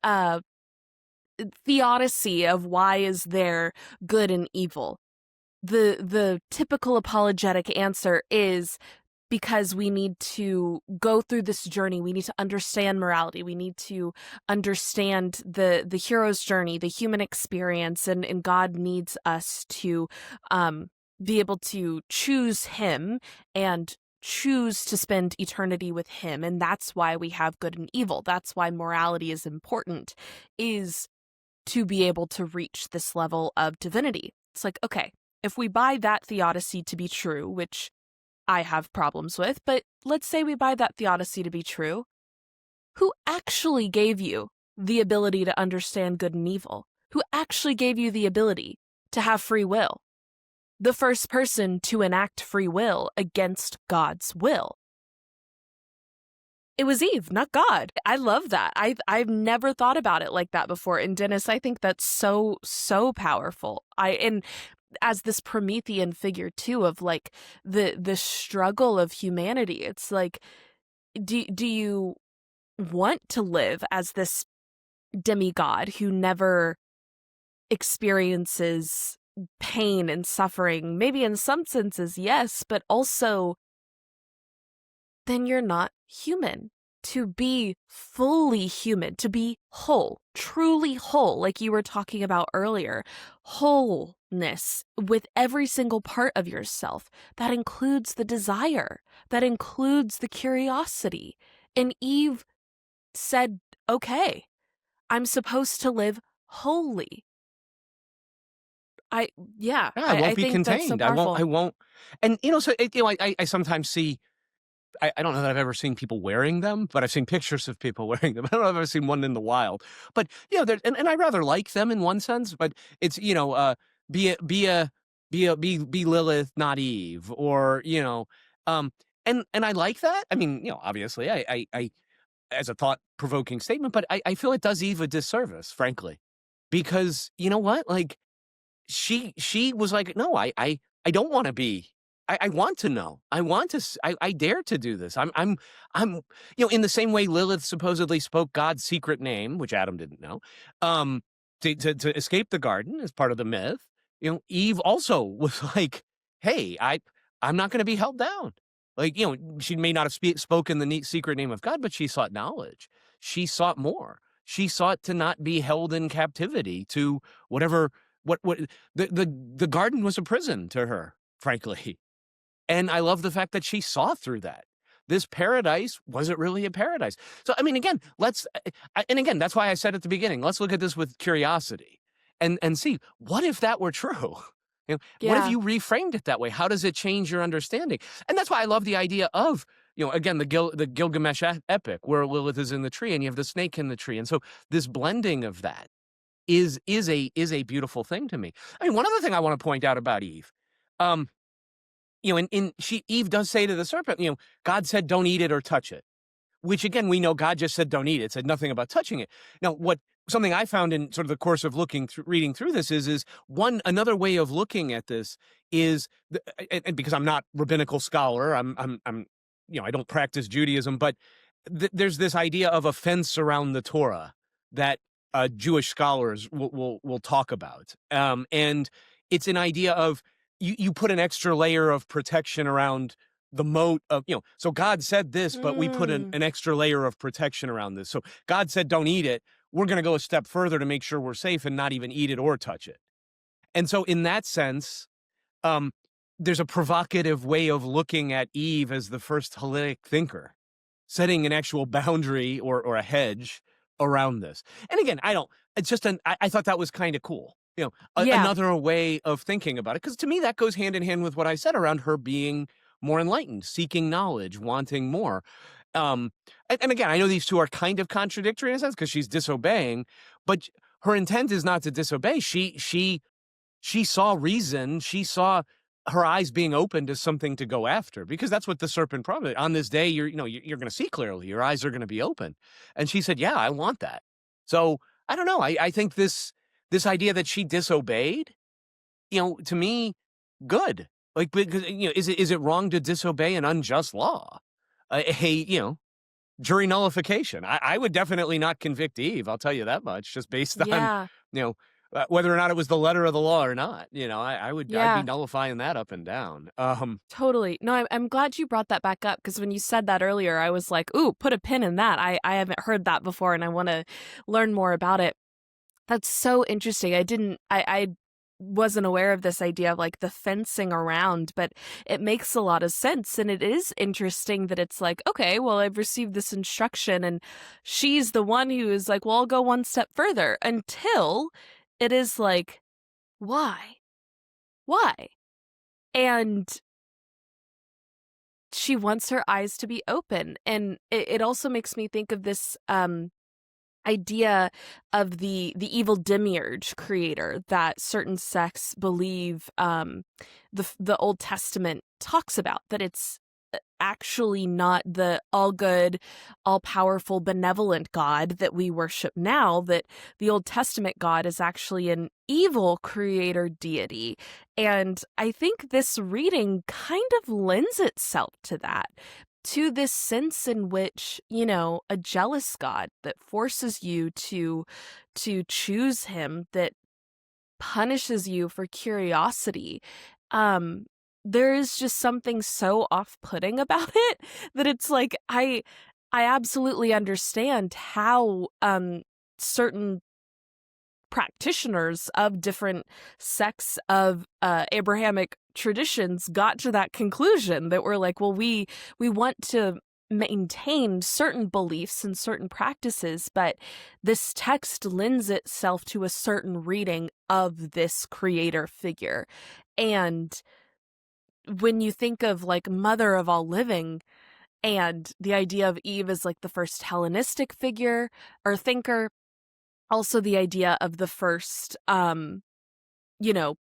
theodicy of why is there good and evil. The typical apologetic answer is because we need to go through this journey. We need to understand morality. We need to understand the hero's journey, the human experience, and God needs us to be able to choose him and choose to spend eternity with him. And that's why we have good and evil. That's why morality is important, is to be able to reach this level of divinity. It's like, okay, if we buy that theodicy to be true, which I have problems with, but let's say we buy that theodicy to be true, who actually gave you the ability to understand good and evil? Who actually gave you the ability to have free will? The first person to enact free will against God's will. It was Eve, not God. I love that. I've never thought about it like that before. And Dennis, I think that's so powerful. And as this Promethean figure too, of like the struggle of humanity. It's like, do you want to live as this demigod who never experiences pain and suffering? Maybe in some senses, yes, but also then you're not human. To be fully human, to be whole, truly whole, like you were talking about earlier, wholeness with every single part of yourself, that includes the desire, that includes the curiosity. And Eve said, okay, I'm supposed to live wholly. Yeah, I won't I be think that's so contained. powerful. I won't. And, so, I sometimes see, I don't know that I've ever seen people wearing them, but I've seen pictures of people wearing them. I don't know if I've ever seen one in the wild. But, and I rather like them in one sense, but it's, be Lilith, not Eve, or, and I like that. I mean, obviously I as a thought-provoking statement, but I feel it does Eve a disservice, frankly. Because you know what? Like, she was like, no, I don't want to be. I want to know. I want to. I dare to do this. I'm. In the same way Lilith supposedly spoke God's secret name, which Adam didn't know, to escape the garden as part of the myth. Eve also was like, hey, I'm not going to be held down. Like, she may not have spoken the neat secret name of God, but she sought knowledge. She sought more. She sought to not be held in captivity to whatever. What the garden was a prison to her, frankly. And I love the fact that she saw through that. This paradise wasn't really a paradise. So, I mean, again, and again, that's why I said at the beginning, let's look at this with curiosity and see, what if that were true? What if you reframed it that way? How does it change your understanding? And that's why I love the idea of, again, the Gilgamesh epic, where Lilith is in the tree and you have the snake in the tree. And so this blending of that is a beautiful thing to me. I mean, one other thing I want to point out about Eve, Eve does say to the serpent, God said, don't eat it or touch it, which again, we know God just said, don't eat it, said nothing about touching it. Now, something I found in sort of the course of reading through this is another way of looking at this is, and because I'm not rabbinical scholar, I don't practice Judaism, but there's this idea of a fence around the Torah that Jewish scholars will talk about. And it's an idea of you put an extra layer of protection around the moat of, so God said this, but we put an extra layer of protection around this. So God said, don't eat it. We're going to go a step further to make sure we're safe and not even eat it or touch it. And so in that sense, there's a provocative way of looking at Eve as the first holitic thinker, setting an actual boundary or a hedge around this. And again, I thought that was kind of cool. Another way of thinking about it, because to me that goes hand in hand with what I said around her being more enlightened, seeking knowledge, wanting more. And again, I know these two are kind of contradictory in a sense because she's disobeying, but her intent is not to disobey. She saw reason. She saw her eyes being open to something to go after, because that's what the serpent promised. On this day, you're going to see clearly. Your eyes are going to be open. And she said, yeah, I want that. So I don't know. I think this idea that she disobeyed, to me, good. Like, because, is it wrong to disobey an unjust law? Jury nullification. I would definitely not convict Eve. I'll tell you that much, just based on, whether or not it was the letter of the law or not. I'd be Yeah. nullifying that up and down. Totally. No, I'm glad you brought that back up because when you said that earlier, I was like, ooh, put a pin in that. I haven't heard that before and I want to learn more about it. That's so interesting. I wasn't aware of this idea of like the fencing around, but it makes a lot of sense. And it is interesting that it's like, okay, well, I've received this instruction and she's the one who is like, well, I'll go one step further until it is like, why? Why? And she wants her eyes to be open. And it also makes me think of this idea of the evil demiurge creator that certain sects believe the Old Testament talks about, that it's actually not the all good, all powerful, benevolent God that we worship now, that the Old Testament God is actually an evil creator deity. And I think this reading kind of lends itself to that, to this sense in which, a jealous God that forces you to choose him, that punishes you for curiosity. There is just something so off-putting about it that it's like I absolutely understand how certain practitioners of different sects of Abrahamic traditions got to that conclusion, that we're like, well, we want to maintain certain beliefs and certain practices, but this text lends itself to a certain reading of this creator figure. And when you think of like mother of all living, and the idea of Eve as like the first Hellenistic figure or thinker, also the idea of the first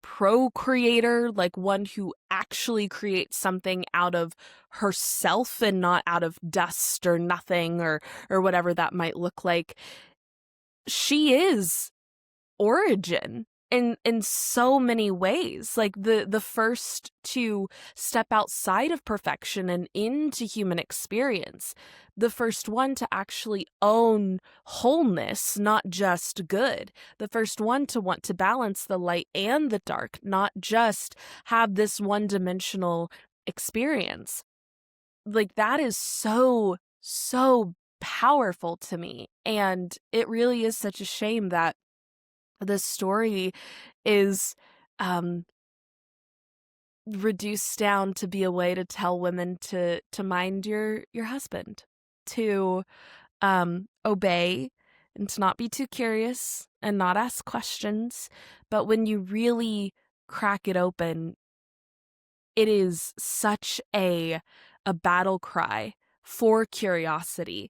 procreator, like one who actually creates something out of herself and not out of dust or nothing or whatever that might look like. She is origin in so many ways, like the first to step outside of perfection and into human experience, the first one to actually own wholeness, not just good, the first one to want to balance the light and the dark, not just have this one-dimensional experience. Like, that is so powerful to me, and it really is such a shame that the story is reduced down to be a way to tell women to mind your husband, to obey, and to not be too curious and not ask questions. But when you really crack it open, it is such a battle cry for curiosity.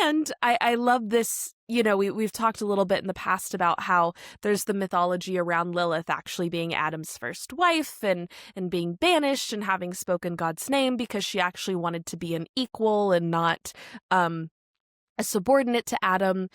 And I love this, we've talked a little bit in the past about how there's the mythology around Lilith actually being Adam's first wife and being banished and having spoken God's name because she actually wanted to be an equal and not a subordinate to Adam.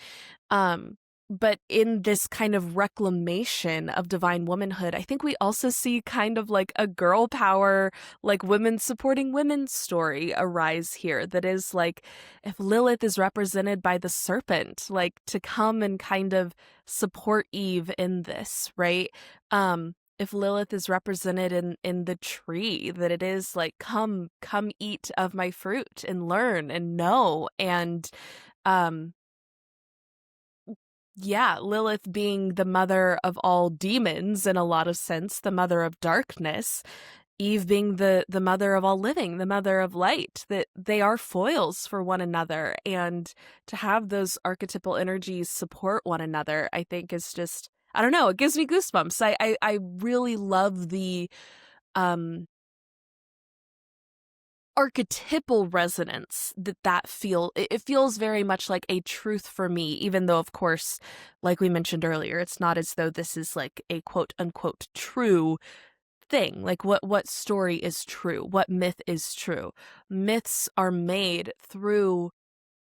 But in this kind of reclamation of divine womanhood, I think we also see kind of like a girl power, like women supporting women story arise here. That is like, if Lilith is represented by the serpent, like to come and kind of support Eve in this, right? If Lilith is represented in the tree, that it is like, come eat of my fruit and learn and know. And yeah, Lilith being the mother of all demons in a lot of sense, the mother of darkness, Eve being the mother of all living, the mother of light, that they are foils for one another. And to have those archetypal energies support one another, I think is just, I don't know, it gives me goosebumps. I really love the archetypal resonance that it feels very much like a truth for me, even though, of course, like we mentioned earlier, it's not as though this is like a quote unquote true thing. Like what story is true, what myth is true. Myths are made through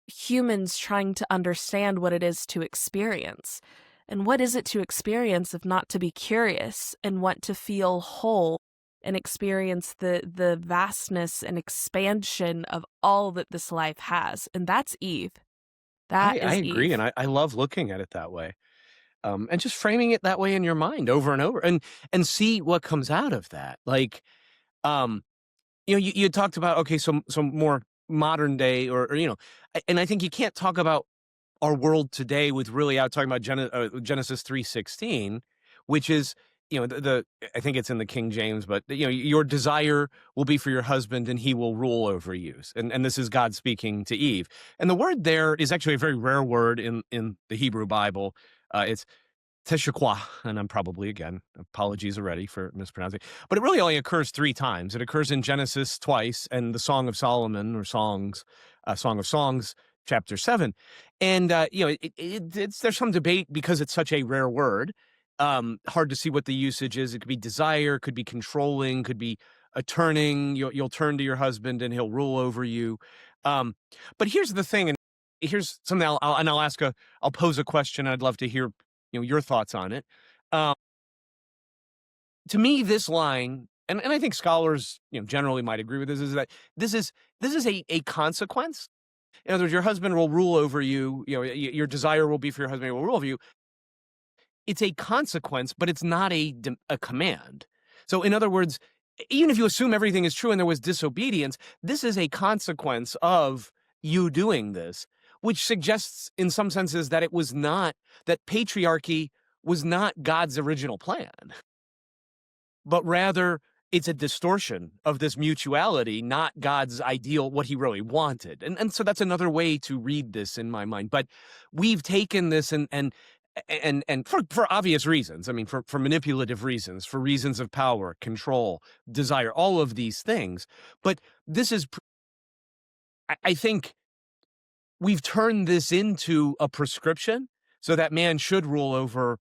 humans trying to understand what it is to experience. And what is it to experience if not to be curious and want to feel whole and experience the vastness and expansion of all that this life has? And that's Eve. That I is agree, Eve. and I love looking at it that way. and just framing it that way in your mind over and over, and see what comes out of that. Like, um, you talked about, okay, some more modern day, or and I think you can't talk about our world today with really out talking about Genesis 3:16, which is, the I think it's in the King James, but your desire will be for your husband and he will rule over you. And this is God speaking to Eve. And the word there is actually a very rare word in the Hebrew Bible. It's Teshukwa, and I'm probably, again, apologies already for mispronouncing, but it really only occurs 3 times. It occurs in Genesis twice, and the Song of Solomon, or Song of Songs, chapter 7. And there's some debate because it's such a rare word. Hard to see what the usage is. It could be desire, could be controlling, could be a turning. You'll turn to your husband and he'll rule over you. Um, but here's the thing, and here's something I'll pose a question. I'd love to hear your thoughts on it. Um, to me, this line, and I think scholars generally might agree with this, is that this is a consequence. In other words, your husband will rule over you. Your desire will be for your husband, he will rule over you. It's a consequence, but it's not a command. So in other words, even if you assume everything is true and there was disobedience, this is a consequence of you doing this, which suggests in some senses that that patriarchy was not God's original plan, but rather it's a distortion of this mutuality, not God's ideal, what he really wanted. And so that's another way to read this in my mind. But we've taken this and for obvious reasons. I mean, for manipulative reasons, for reasons of power, control, desire, all of these things. But this is, I think we've turned this into a prescription, so that man should rule over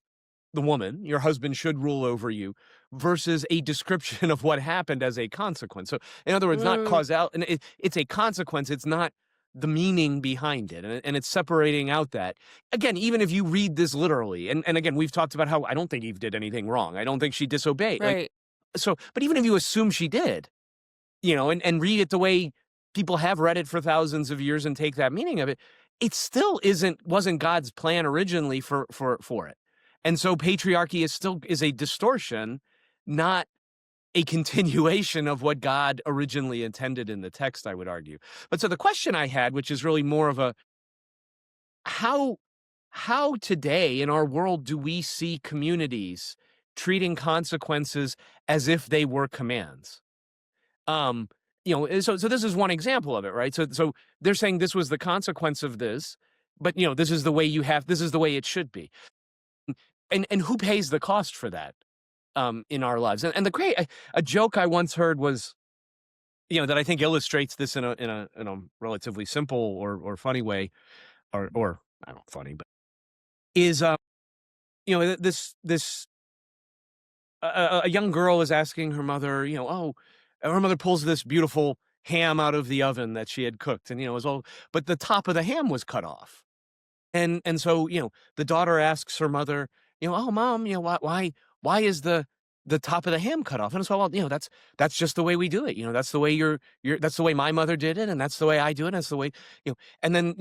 the woman, your husband should rule over you, versus a description of what happened as a consequence. So in other words, not causality, and it's a consequence. It's not the meaning behind it. And it's separating out that. Again, even if you read this literally, and again, we've talked about how I don't think Eve did anything wrong. I don't think she disobeyed. Right. But even if you assume she did, and read it the way people have read it for thousands of years and take that meaning of it, it still wasn't God's plan originally for it. And so patriarchy is a distortion, not a continuation of what God originally intended in the text, I would argue. But so the question I had, which is really more of a how today in our world do we see communities treating consequences as if they were commands? So this is one example of it, right? So they're saying this was the consequence of this, but this is the way this is the way it should be. And who pays the cost for that in our lives? And a joke I once heard was, that I think illustrates this in a relatively simple or funny way, or I don't know, funny, but is this a young girl is asking her mother, her mother pulls this beautiful ham out of the oven that she had cooked, and but the top of the ham was cut off. And so, the daughter asks her mother, "Oh, mom, why is the top of the ham cut off?" And so, well, that's just the way we do it. That's the way that's the way my mother did it, and that's the way I do it. And that's the way, and then,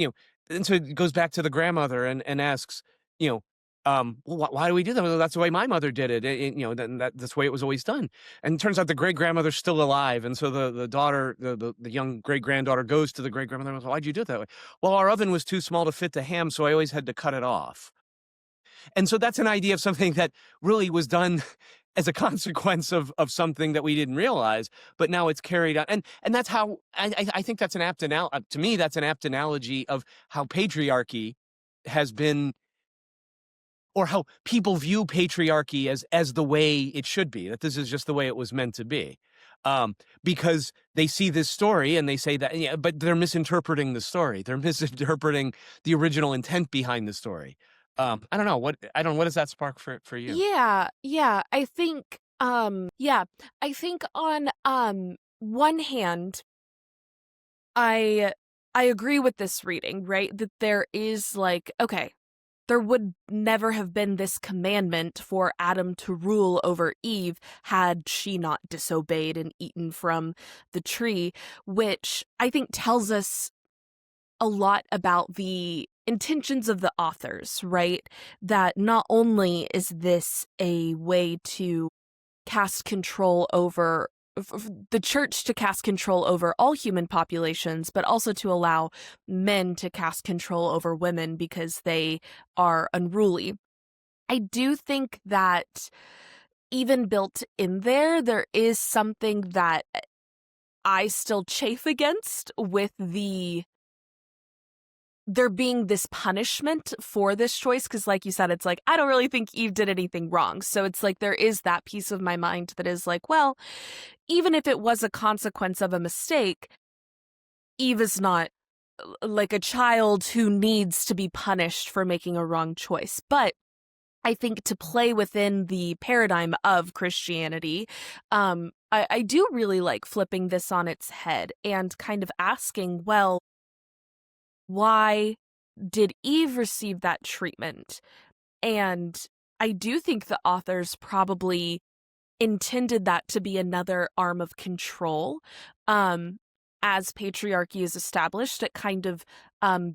and so it goes back to the grandmother and asks, well, why do we do that? Well, that's the way my mother did it. That's the way it was always done. And it turns out the great grandmother's still alive. And so the daughter, the young great granddaughter goes to the great grandmother and goes, "Why'd you do it that way?" "Well, our oven was too small to fit the ham, so I always had to cut it off." And so that's an idea of something that really was done as a consequence of something that we didn't realize, but now it's carried out. And that's how I think that's an apt analogy. To me, that's an apt analogy of how patriarchy has been, or how people view patriarchy as the way it should be, that this is just the way it was meant to be. Because they see this story and they say that, yeah, but they're misinterpreting the story. They're misinterpreting the original intent behind the story. I don't know. What does that spark for you? Yeah. I think on one hand, I agree with this reading, right? That there is okay, there would never have been this commandment for Adam to rule over Eve had she not disobeyed and eaten from the tree, which I think tells us a lot about the intentions of the authors, right? That not only is this a way to cast control over the church to cast control over all human populations, but also to allow men to cast control over women because they are unruly. I do think that even built in there, there is something that I still chafe against with there being this punishment for this choice, because like you said, it's like, I don't really think Eve did anything wrong. So it's like there is that piece of my mind that is like, well, even if it was a consequence of a mistake, Eve is not like a child who needs to be punished for making a wrong choice. But I think to play within the paradigm of Christianity, I do really like flipping this on its head and kind of asking, well, why did Eve receive that treatment? And I do think the authors probably intended that to be another arm of control. As patriarchy is established, it kind of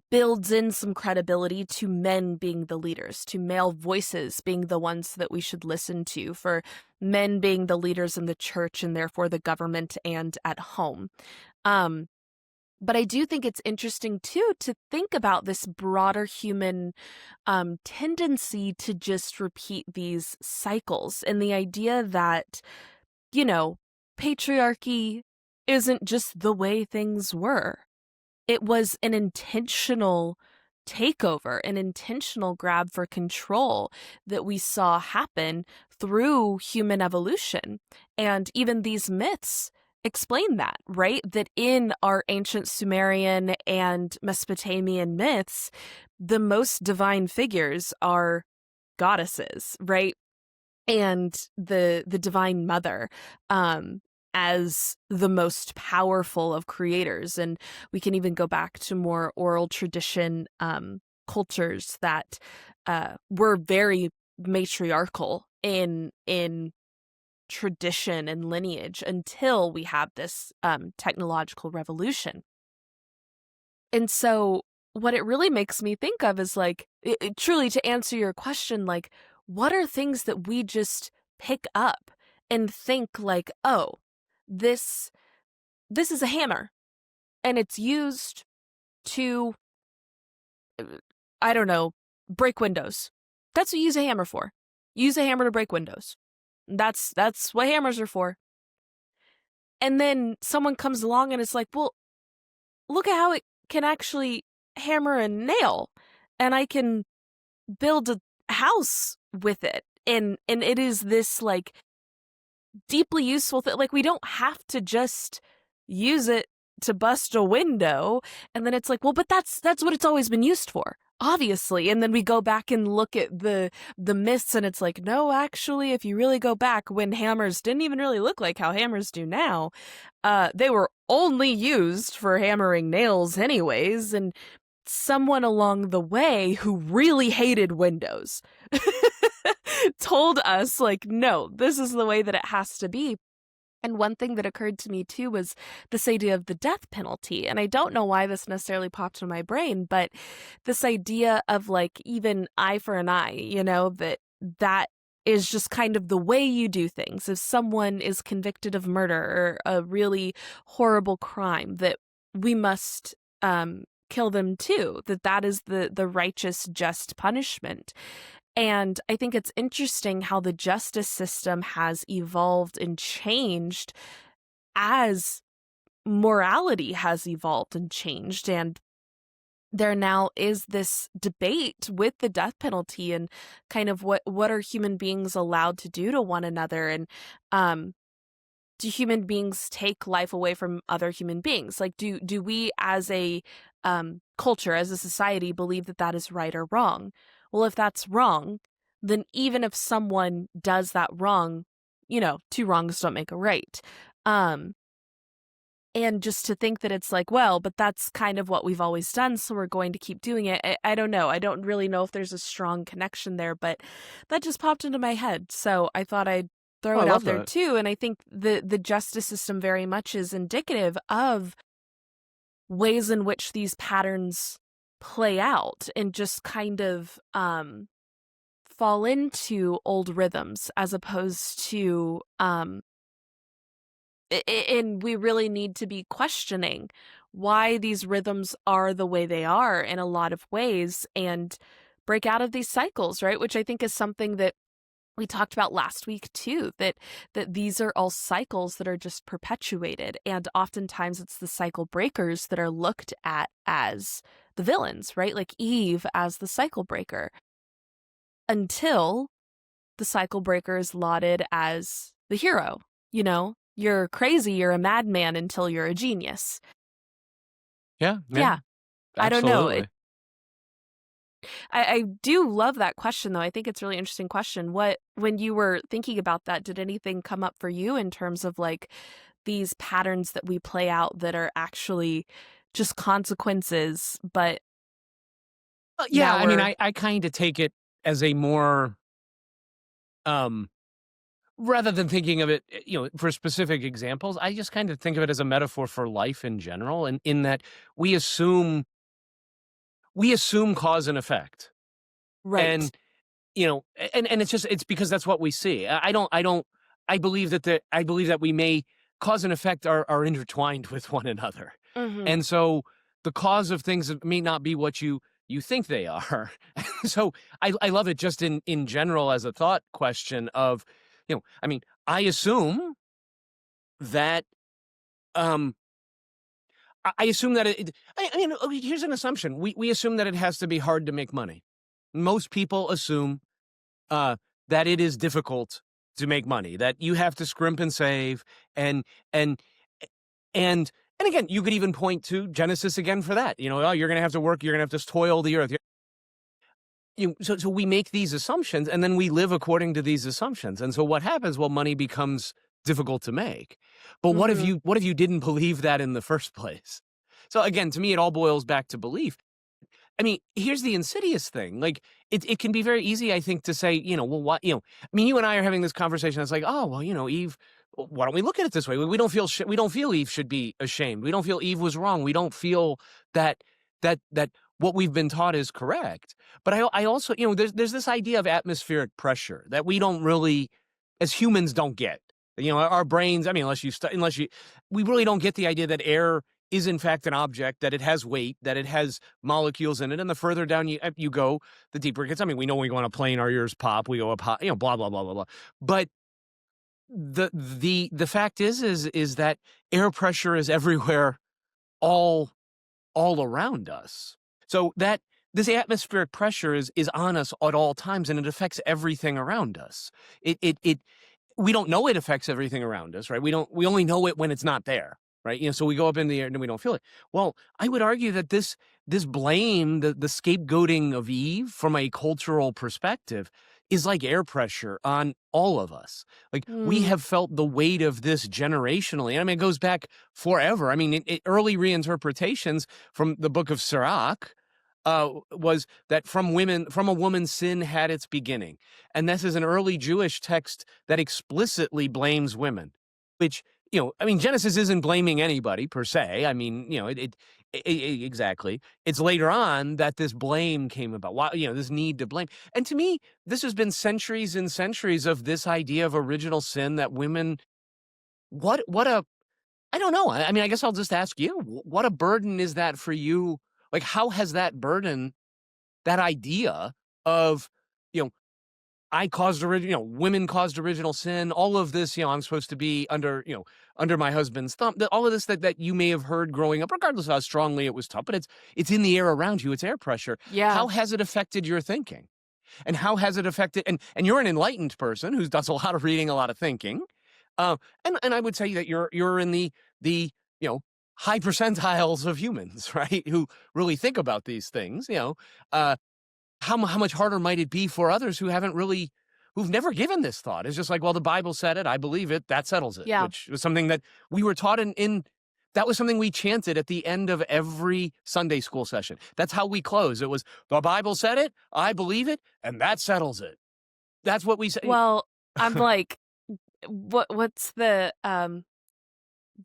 builds in some credibility to men being the leaders, to male voices being the ones that we should listen to, for men being the leaders in the church and therefore the government and at home. But I do think it's interesting, too, to think about this broader human tendency to just repeat these cycles, and the idea that, you know, patriarchy isn't just the way things were. It was an intentional takeover, an intentional grab for control that we saw happen through human evolution. And even these myths explain that, right? That in our ancient Sumerian and Mesopotamian myths, the most divine figures are goddesses, right? And the divine mother, as the most powerful of creators. And we can even go back to more oral tradition cultures that were very matriarchal in tradition and lineage until we have this technological revolution. And so what it really makes me think of is like, truly to answer your question, like, what are things that we just pick up and think like, oh, this is a hammer and it's used to, I don't know, break windows. That's what you use a hammer for. Use a hammer to break windows. That's what hammers are for. And then someone comes along and it's like, well, look at how it can actually hammer a nail, and I can build a house with it. And it is this like deeply useful thing. Like, we don't have to just use it to bust a window. And then it's like, well, but that's what it's always been used for, obviously. And then we go back and look at the myths, and it's like, no, actually, if you really go back, when hammers didn't even really look like how hammers do now, they were only used for hammering nails anyways. And someone along the way who really hated windows told us, like, no, this is the way that it has to be. And one thing that occurred to me, too, was this idea of the death penalty. And I don't know why this necessarily popped in my brain, but this idea of, like, even eye for an eye, you know, that is just kind of the way you do things. If someone is convicted of murder or a really horrible crime, that we must kill them too, that is the righteous, just punishment. And I think it's interesting how the justice system has evolved and changed as morality has evolved and changed. And there now is this debate with the death penalty and kind of what are human beings allowed to do to one another, and do human beings take life away from other human beings? Like, do we as a culture, as a society, believe that is right or wrong? Well, if that's wrong, then even if someone does that wrong, you know, two wrongs don't make a right. And just to think that it's like, well, but that's kind of what we've always done, so we're going to keep doing it. I don't know. I don't really know if there's a strong connection there, but that just popped into my head. So I thought I'd throw it out there too. And I think the justice system very much is indicative of ways in which these patterns play out and just kind of fall into old rhythms as opposed to and we really need to be questioning why these rhythms are the way they are in a lot of ways and break out of these cycles, right? Which I think is something that we talked about last week too, that these are all cycles that are just perpetuated, and oftentimes it's the cycle breakers that are looked at as the villains, right? Like Eve as the cycle breaker, until the cycle breaker is lauded as the hero. You know, you're crazy, you're a madman until you're a genius. Yeah, yeah, Yeah, I don't know. absolutely. I do love that question, though. I think it's a really interesting question. When you were thinking about that, did anything come up for you in terms of like these patterns that we play out that are actually just consequences, but Yeah, now I mean, we're I kind of take it as a more, um, rather than thinking of it, for specific examples, I just kind of think of it as a metaphor for life in general, and in that we assume cause and effect, right? and and it's because that's what we see. I believe that we may cause and effect are intertwined with one another. Mm-hmm. And so the cause of things may not be what you think they are. So I love it just in general as a thought question of, I mean, I assume that um I assume that I mean, here's an assumption. We assume that it has to be hard to make money. Most people assume uh, that it is difficult to make money, that you have to scrimp and save, and and and and again, you could even point to Genesis again for that. Oh, you're going to have to work, you're going to have to toil the earth. So we make these assumptions, and then we live according to these assumptions. And so what happens? Well, money becomes difficult to make. But Mm-hmm. what if you didn't believe that in the first place? So again, to me, it all boils back to belief. I mean, here's the insidious thing. Like, it can be very easy, I think, to say, well, what, I mean, you and I are having this conversation. It's like, oh, well, Eve, why don't we look at it this way? We don't feel, we don't feel Eve should be ashamed. We don't feel Eve was wrong. We don't feel that, that what we've been taught is correct. But I also, there's this idea of atmospheric pressure that we don't really, as humans, don't get. Our brains, I mean, we really don't get the idea that air is in fact an object, that it has weight, that it has molecules in it, and the further down you go, the deeper it gets. I mean, we know when we go on a plane, our ears pop, we go up high, blah blah blah blah blah. But the fact is that air pressure is everywhere, all around us. So that this atmospheric pressure is on us at all times, and it affects everything around us. It we don't know it affects everything around us, right? We only know it when it's not there, right? So we go up in the air and we don't feel it. Well, I would argue that this blame, the scapegoating of Eve from a cultural perspective, is like air pressure on all of us. Like, we Mm. have felt the weight of this generationally. I mean, it goes back forever. I mean, early reinterpretations from the book of Sirach was that from a woman sin had its beginning. And this is an early Jewish text that explicitly blames women, which, I mean, Genesis isn't blaming anybody per se. I mean, exactly. It's later on that this blame came about. Why, this need to blame. And to me, this has been centuries and centuries of this idea of original sin, that women, I don't know. I mean, I guess I'll just ask you, what a burden is that for you? Like, how has that burden, that idea of, you know, women caused original sin, all of this, I'm supposed to be under my husband's thumb, all of this that you may have heard growing up, regardless of how strongly it was taught, but it's in the air around you, it's air pressure. Yeah. How has it affected your thinking? And how has it affected, and you're an enlightened person who does a lot of reading, a lot of thinking. And I would say that you're in the high percentiles of humans, right? Who really think about these things, how much harder might it be for others who've never given this thought? It's just like, well, the Bible said it, I believe it, that settles it, Yeah. which was something that we were taught that was something we chanted at the end of every Sunday school session. That's how we close. It was, the Bible said it, I believe it, and that settles it. That's what we say. Well, I'm like, what's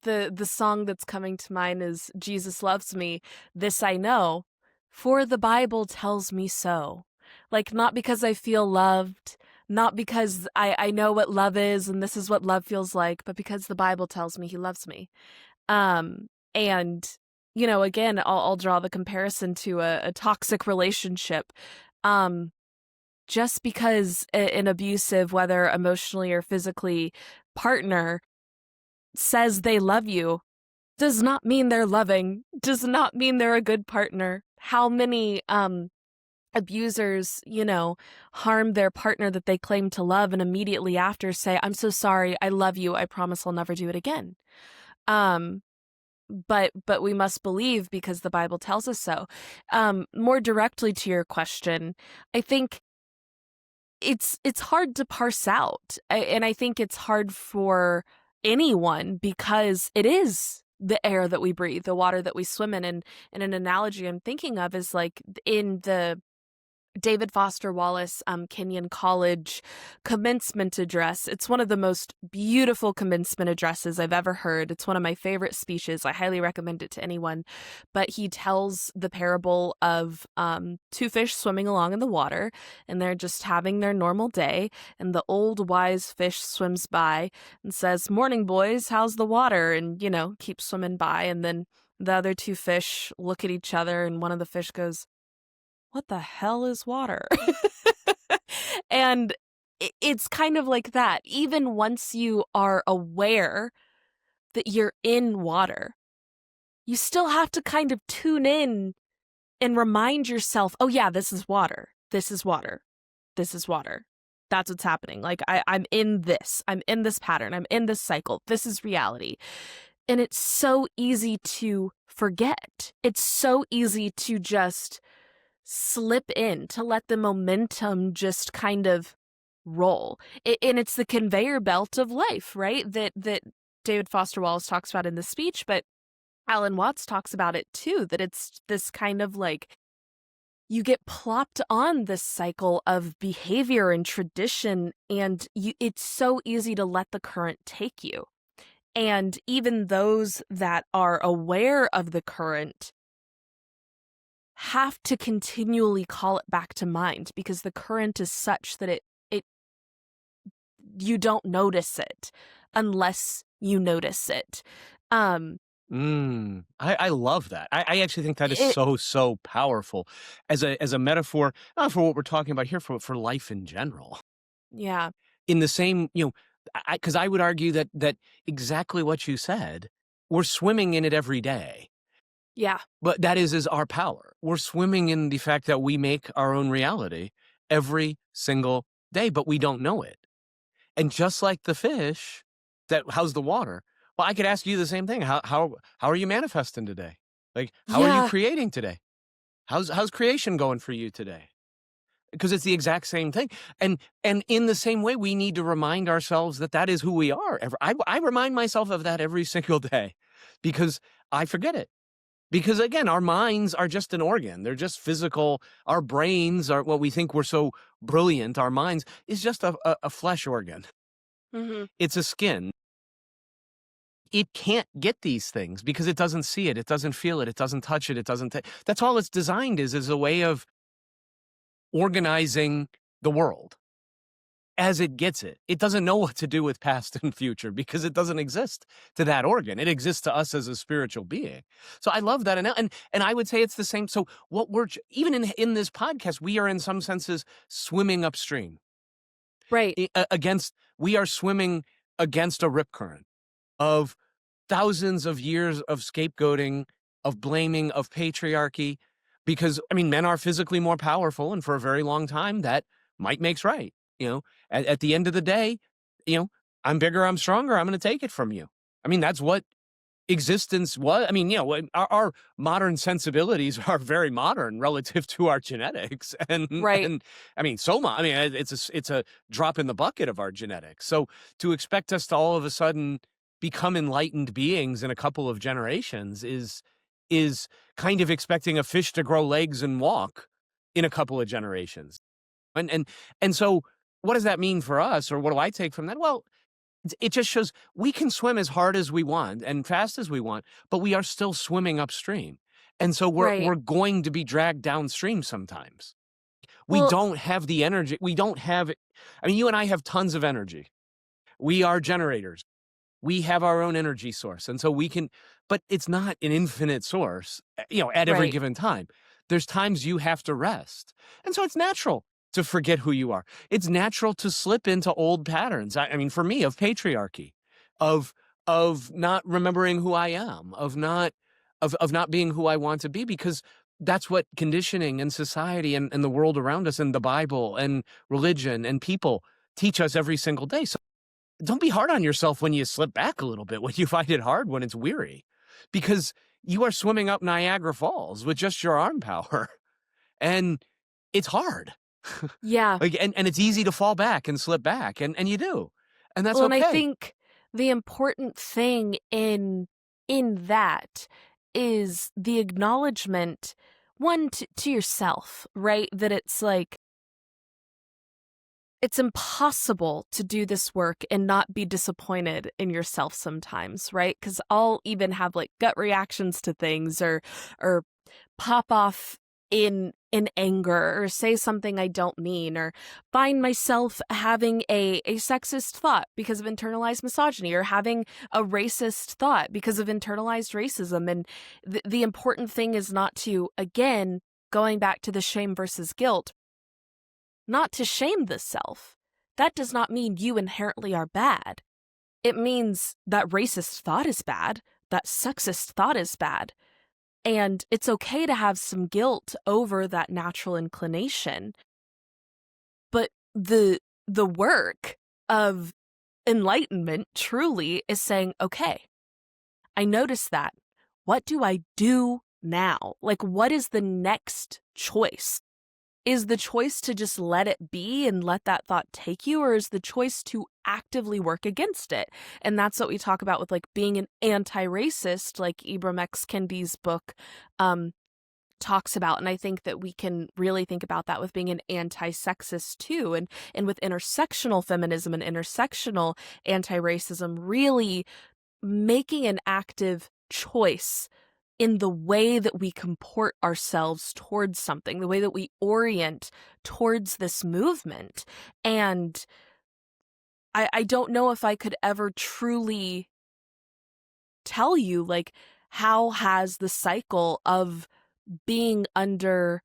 the song that's coming to mind is Jesus Loves Me. This I know, for the Bible tells me so. Like, not because I feel loved, not because I know what love is and this is what love feels like, but because the Bible tells me he loves me. And again, I'll draw the comparison to a toxic relationship. Um, just because an abusive, whether emotionally or physically, partner says they love you does not mean they're loving, does not mean they're a good partner. How many abusers, harm their partner that they claim to love and immediately after say, "I'm so sorry, I love you, I promise I'll never do it again." Um but we must believe because the Bible tells us so. More directly to your question, I think it's hard to parse out. And I think it's hard for anyone because it is the air that we breathe, the water that we swim in. And an analogy I'm thinking of is like in the David Foster Wallace Kenyon College commencement address. It's one of the most beautiful commencement addresses I've ever heard. It's one of my favorite speeches. I highly recommend it to anyone. But he tells the parable of two fish swimming along in the water, and they're just having their normal day. And the old wise fish swims by and says, "Morning, boys, how's the water?" And, keeps swimming by. And then the other two fish look at each other, and one of the fish goes, "What the hell is water?" And it's kind of like that. Even once you are aware that you're in water, you still have to kind of tune in and remind yourself, "Oh yeah, this is water. This is water. This is water. That's what's happening. Like I'm in this. I'm in this pattern. I'm in this cycle. This is reality." And it's so easy to forget. It's so easy to just slip in, to let the momentum just kind of roll. And it's the conveyor belt of life, right? That David Foster Wallace talks about in the speech, but Alan Watts talks about it too, that it's this kind of like you get plopped on this cycle of behavior and tradition, and it's so easy to let the current take you. And even those that are aware of the current have to continually call it back to mind because the current is such that it you don't notice it unless you notice it. I love that. I actually think that is It so powerful as a metaphor, not for what we're talking about here, for life in general. Yeah. In the same, because I would argue that exactly what you said, we're swimming in it every day. Yeah. But that is our power. We're swimming in the fact that we make our own reality every single day, but we don't know it. And just like the fish, how's the water? Well, I could ask you the same thing. How are you manifesting today? Like, how are you Yeah. creating today? How's creation going for you today? Because it's the exact same thing. And in the same way, we need to remind ourselves that is who we are. I remind myself of that every single day because I forget it. Because again, our minds are just an organ. They're just physical. Our brains are what we think we're so brilliant. Our minds is just a flesh organ. Mm-hmm. It's a skin. It can't get these things because it doesn't see it. It doesn't feel it. It doesn't touch it. It doesn't. That's all it's designed is a way of organizing the world as it gets it. It doesn't know what to do with past and future because it doesn't exist to that organ. It exists to us as a spiritual being. So I love that. And I would say it's the same. So what we're, even in this podcast, we are in some senses swimming upstream Right. we are swimming against a rip current of thousands of years of scapegoating, of blaming, of patriarchy, because, I mean, men are physically more powerful, and for a very long time, that might makes right. At the end of the day, I'm bigger, I'm stronger, I'm going to take it from you. I mean, that's what existence was. I mean, our modern sensibilities are very modern relative to our genetics, and Right. and I mean, I mean, it's a drop in the bucket of our genetics. So to expect us to all of a sudden become enlightened beings in a couple of generations is kind of expecting a fish to grow legs and walk in a couple of generations. And so what does that mean for us, or what do I take from that? Well, It just shows we can swim as hard as we want and fast as we want, but we are still swimming upstream. And so Right. we're going to be dragged downstream sometimes. We Well, don't have the energy. We don't have it. I mean, you and I have tons of energy. We are generators. We have our own energy source. And so we can, but it's not an infinite source, at every right. given time. There's times you have to rest. And so it's natural to forget who you are. It's natural to slip into old patterns. I mean, for me, of patriarchy, of not remembering who I am, of not being who I want to be, because that's what conditioning and society and the world around us and the Bible and religion and people teach us every single day. So don't be hard on yourself when you slip back a little bit, when you find it hard, when it's weary, because you are swimming up Niagara Falls with just your arm power, and it's hard. Yeah. Like, and it's easy to fall back and slip back, and you do, and that's Well, and I okay. think the important thing in that is the acknowledgement, one, to yourself, right? That it's like, it's impossible to do this work and not be disappointed in yourself sometimes, right? Because I'll even have like gut reactions to things, or pop off in anger, or say something I don't mean, or find myself having a sexist thought because of internalized misogyny, or having a racist thought because of internalized racism. And the important thing is not to, again, going back to the shame versus guilt, not to shame the self. That does not mean you inherently are bad. It means that racist thought is bad, that sexist thought is bad. And it's okay to have some guilt over that natural inclination. But the work of enlightenment truly is saying, okay, I noticed that. What do I do now? Like, what is the next choice? Is the choice to just let it be and let that thought take you, or is the choice to actively work against it? And that's what we talk about with like being an anti-racist, like Ibram X. Kendi's book talks about. And I think that we can really think about that with being an anti-sexist too, and with intersectional feminism and intersectional anti-racism, really making an active choice in the way that we comport ourselves towards something, the way that we orient towards this movement. And I don't know if I could ever truly tell you, like, how has the cycle of being under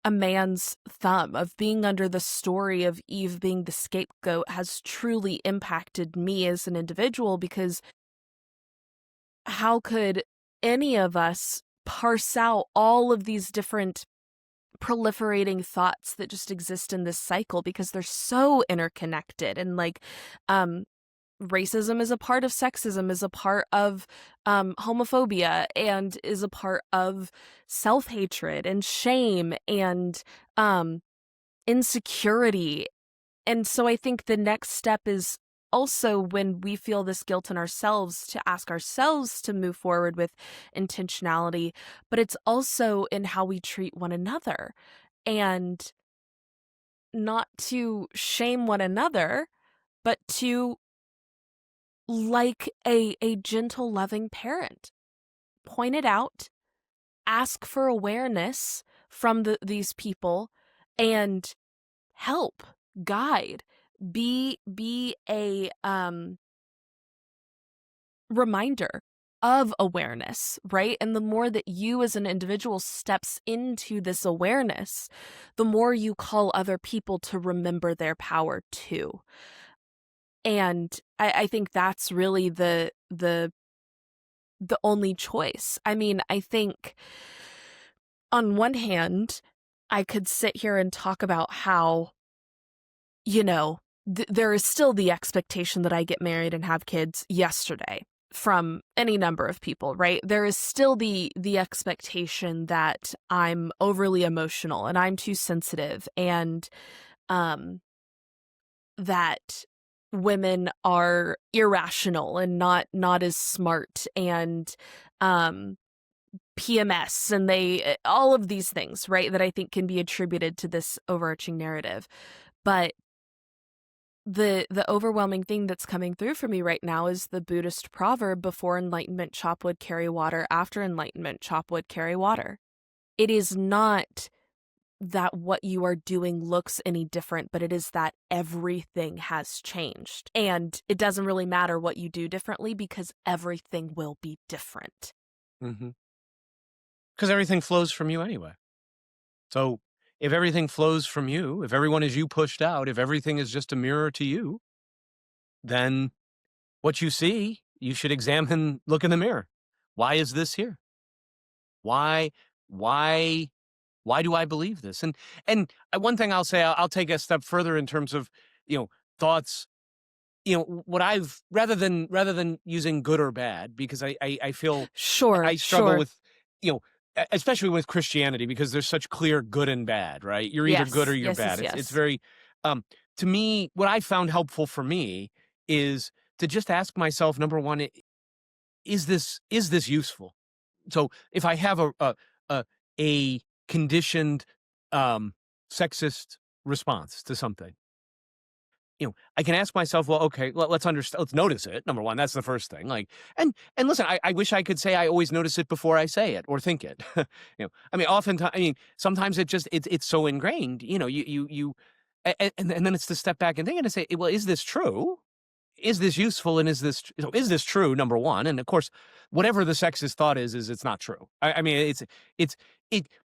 a man's thumb, of being under the story of Eve being the scapegoat, has truly impacted me as an individual, because how could any of us parse out all of these different proliferating thoughts that just exist in this cycle, because they're so interconnected? And like, racism is a part of sexism, is a part of homophobia, and is a part of self-hatred and shame and insecurity. And so I think the next step is also, when we feel this guilt in ourselves, to ask ourselves to move forward with intentionality, but it's also in how we treat one another, and not to shame one another, but to, like a gentle, loving parent, point it out, ask for awareness from these people, and help, guide, be a reminder of awareness, right? And the more that you as an individual steps into this awareness, the more you call other people to remember their power too. And I think that's really the only choice. I mean, I think on one hand, I could sit here and talk about how, there is still the expectation that I get married and have kids yesterday from any number of people, right? There is still the expectation that I'm overly emotional and I'm too sensitive, and that women are irrational and not as smart, and PMS, and they all of these things, right, that I think can be attributed to this overarching narrative. But the overwhelming thing that's coming through for me right now is the Buddhist proverb, before enlightenment chop wood carry water, after enlightenment chop wood carry water. It is not that what you are doing looks any different, but it is that everything has changed. And it doesn't really matter what you do differently because everything will be different. Mm-hmm. Because everything flows from you anyway. So if everything flows from you, if everyone is you pushed out, if everything is just a mirror to you, then what you see, you should examine, look in the mirror. Why is this here? Why do I believe this? And one thing I'll say, I'll take a step further in terms of, thoughts, what I've, rather than using good or bad, because I feel Sure, I struggle sure. with, especially with Christianity, because there's such clear good and bad, right? You're either good or Yes, you're yes, yes, bad. It's yes. very, to me, what I found helpful for me is to just ask myself, number one, is this useful? So if I have a conditioned, sexist response to something, I can ask myself, well, okay, let's understand, let's notice it. Number one, that's the first thing. Like, and listen, I wish I could say I always notice it before I say it or think it. I mean, oftentimes, sometimes it's so ingrained. And then it's to step back and think and to say, well, is this true? Is this useful, and is this true, number one? And of course, whatever the sexist thought is it's not true. I mean, it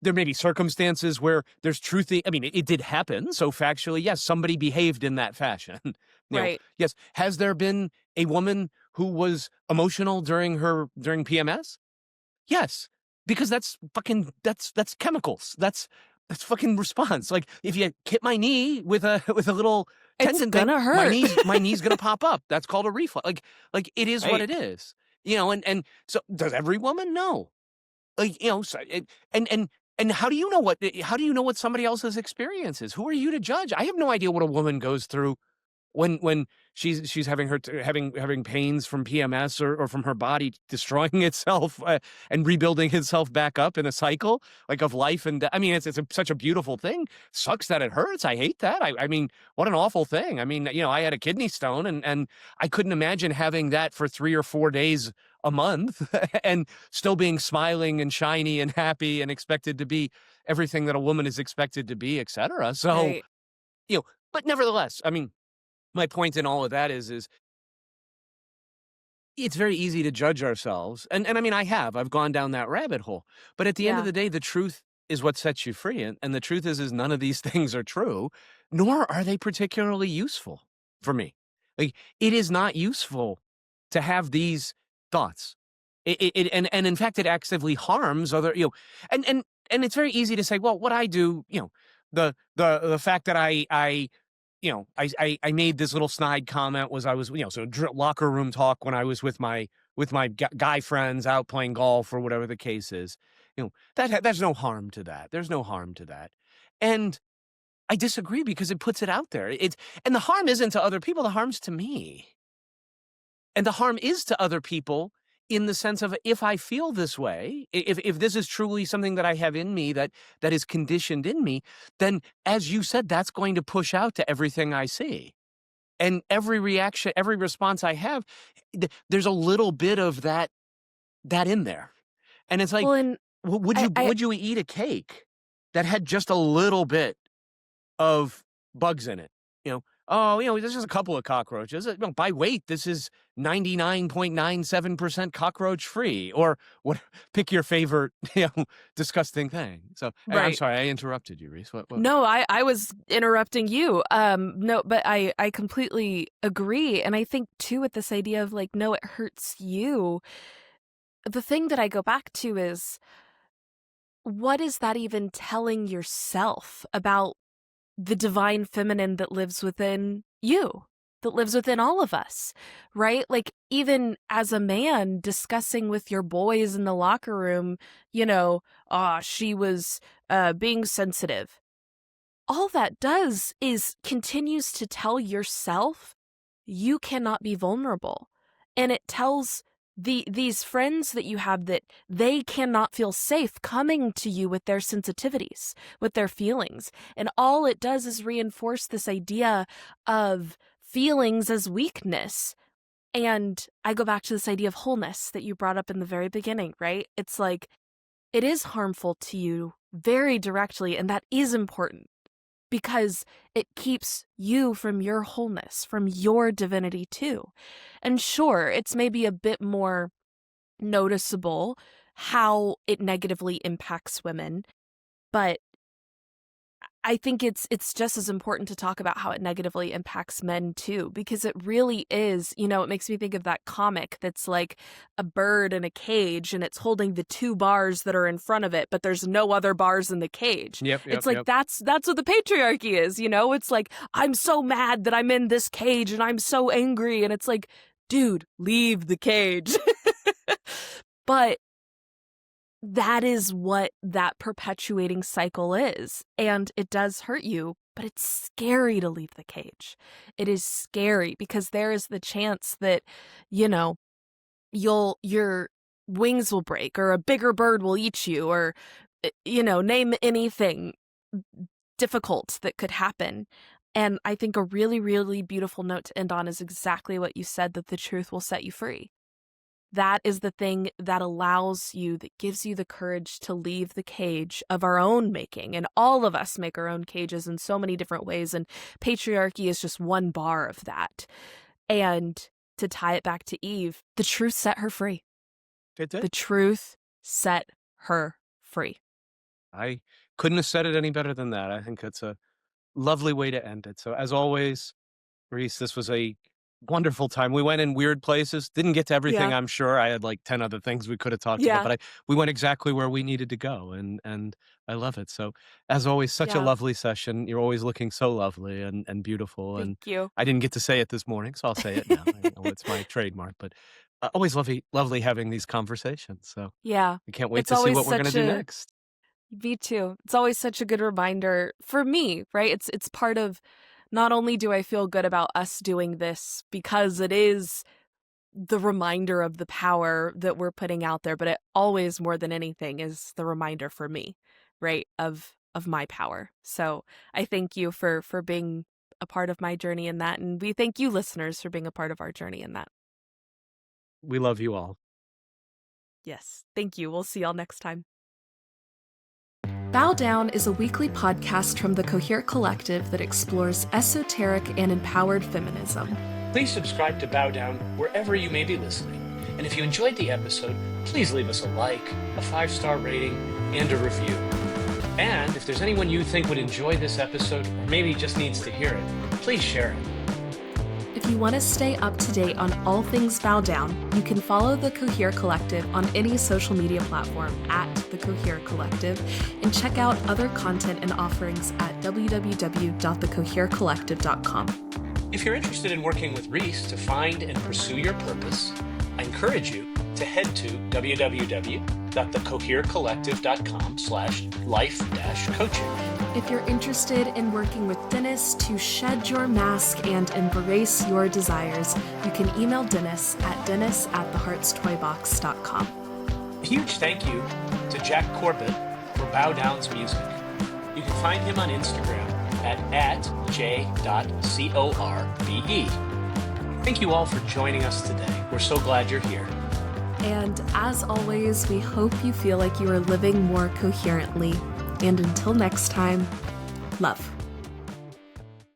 there may be circumstances where there's truth. I mean, it did happen, so factually, yes, somebody behaved in that fashion. Right. Yes, has there been a woman who was emotional during PMS? Yes, because that's chemicals. That's fucking response. Like, if you hit my knee with a little It's tendon thing, gonna hurt. my knee's gonna pop up. That's called a reflex. Like it is what Right. it is. And so does every woman? No. Like, so and how do you know what somebody else's experience is? Who are you to judge? I have no idea what a woman goes through when she's having having pains from PMS or from her body destroying itself, and rebuilding itself back up in a cycle like of life and I mean, it's such a beautiful thing. Sucks that it hurts. I hate that. I mean, what an awful thing. I mean, I had a kidney stone and I couldn't imagine having that for 3 or 4 days a month and still being smiling and shiny and happy and expected to be everything that a woman is expected to be, etc. So, Right. but nevertheless, I mean, my point in all of that is it's very easy to judge ourselves. And I mean, I've gone down that rabbit hole. But at the end of Yeah. the day, the truth is what sets you free. And the truth is none of these things are true, nor are they particularly useful for me. Like, it is not useful to have these thoughts. And in fact, it actively harms other, and it's very easy to say, well, what I do, the fact that I made this little snide comment was I was, locker room talk when I was with my guy friends out playing golf or whatever the case is. There's no harm to that. There's no harm to that. And I disagree because it puts it out there. And the harm isn't to other people, the harm's to me. And the harm is to other people in the sense of, if I feel this way, if this is truly something that I have in me that is conditioned in me, then, as you said, that's going to push out to everything I see. And every reaction, every response I have, there's a little bit of that in there. And it's like, Well, and would you eat a cake that had just a little bit of bugs in it? There's just a couple of cockroaches. By weight, this is 99.97% cockroach free, or what? Pick your favorite, disgusting thing. So, I'm right. sorry, I interrupted you, Reese. What? No, I was interrupting you. No, but I completely agree. And I think too, with this idea of like, no, it hurts you. The thing that I go back to is, what is that even telling yourself about the divine feminine that lives within you, that lives within all of us, right? Like, even as a man discussing with your boys in the locker room, she was being sensitive. All that does is continues to tell yourself you cannot be vulnerable. And it tells these friends that you have that they cannot feel safe coming to you with their sensitivities, with their feelings. And all it does is reinforce this idea of feelings as weakness. And I go back to this idea of wholeness that you brought up in the very beginning, right? It's like, it is harmful to you very directly, and that is important because it keeps you from your wholeness, from your divinity too. And sure, it's maybe a bit more noticeable how it negatively impacts women, but I think it's just as important to talk about how it negatively impacts men too, because it really is, it makes me think of that comic that's like a bird in a cage and it's holding the two bars that are in front of it, but there's no other bars in the cage. Yep. It's like that's what the patriarchy is, It's like, I'm so mad that I'm in this cage and I'm so angry, and it's like, dude, leave the cage. But that is what that perpetuating cycle is. And it does hurt you, but it's scary to leave the cage. It is scary because there is the chance that, your wings will break, or a bigger bird will eat you, or, name anything difficult that could happen. And I think a really, really beautiful note to end on is exactly what you said, that the truth will set you free. That is the thing that allows you, that gives you the courage to leave the cage of our own making. And all of us make our own cages in so many different ways. And patriarchy is just one bar of that. And to tie it back to Eve, the truth set her free. It did. The truth set her free. I couldn't have said it any better than that. I think it's a lovely way to end it. So as always, Reese, this was a wonderful time. We went in weird places, didn't get to everything. Yeah. I'm sure I had like 10 other things we could have talked about, but we went exactly where we needed to go. And I love it. So as always, such a lovely session. You're always looking so lovely and beautiful. Thank you. I didn't get to say it this morning, so I'll say it now. I know it's my trademark, but always lovely having these conversations. So yeah, I can't wait to see what we're going to do next. Me too. It's always such a good reminder for me, right? It's part of, not only do I feel good about us doing this because it is the reminder of the power that we're putting out there, but it always, more than anything, is the reminder for me, right, of my power. So I thank you for being a part of my journey in that, and we thank you, listeners, for being a part of our journey in that. We love you all. Yes, thank you. We'll see y'all next time. Bow Down is a weekly podcast from the Cohere Collective that explores esoteric and empowered feminism. Please subscribe to Bow Down wherever you may be listening. And if you enjoyed the episode, please leave us a like, a 5-star rating, and a review. And if there's anyone you think would enjoy this episode, or maybe just needs to hear it, please share it. If you want to stay up to date on all things Bow Down, you can follow the Cohere Collective on any social media platform at the Cohere Collective, and check out other content and offerings at www.thecoherecollective.com. If you're interested in working with Reese to find and pursue your purpose, I encourage you to head to www.thecoherecollective.com/life-coaching. If you're interested in working with Dennis to shed your mask and embrace your desires, you can email Dennis at dennis@theheartstoybox.com. A huge thank you to Jack Corbett for Bow Down's music. You can find him on Instagram at j.corbe. Thank you all for joining us today. We're so glad you're here. And as always, we hope you feel like you are living more coherently. And until next time, love.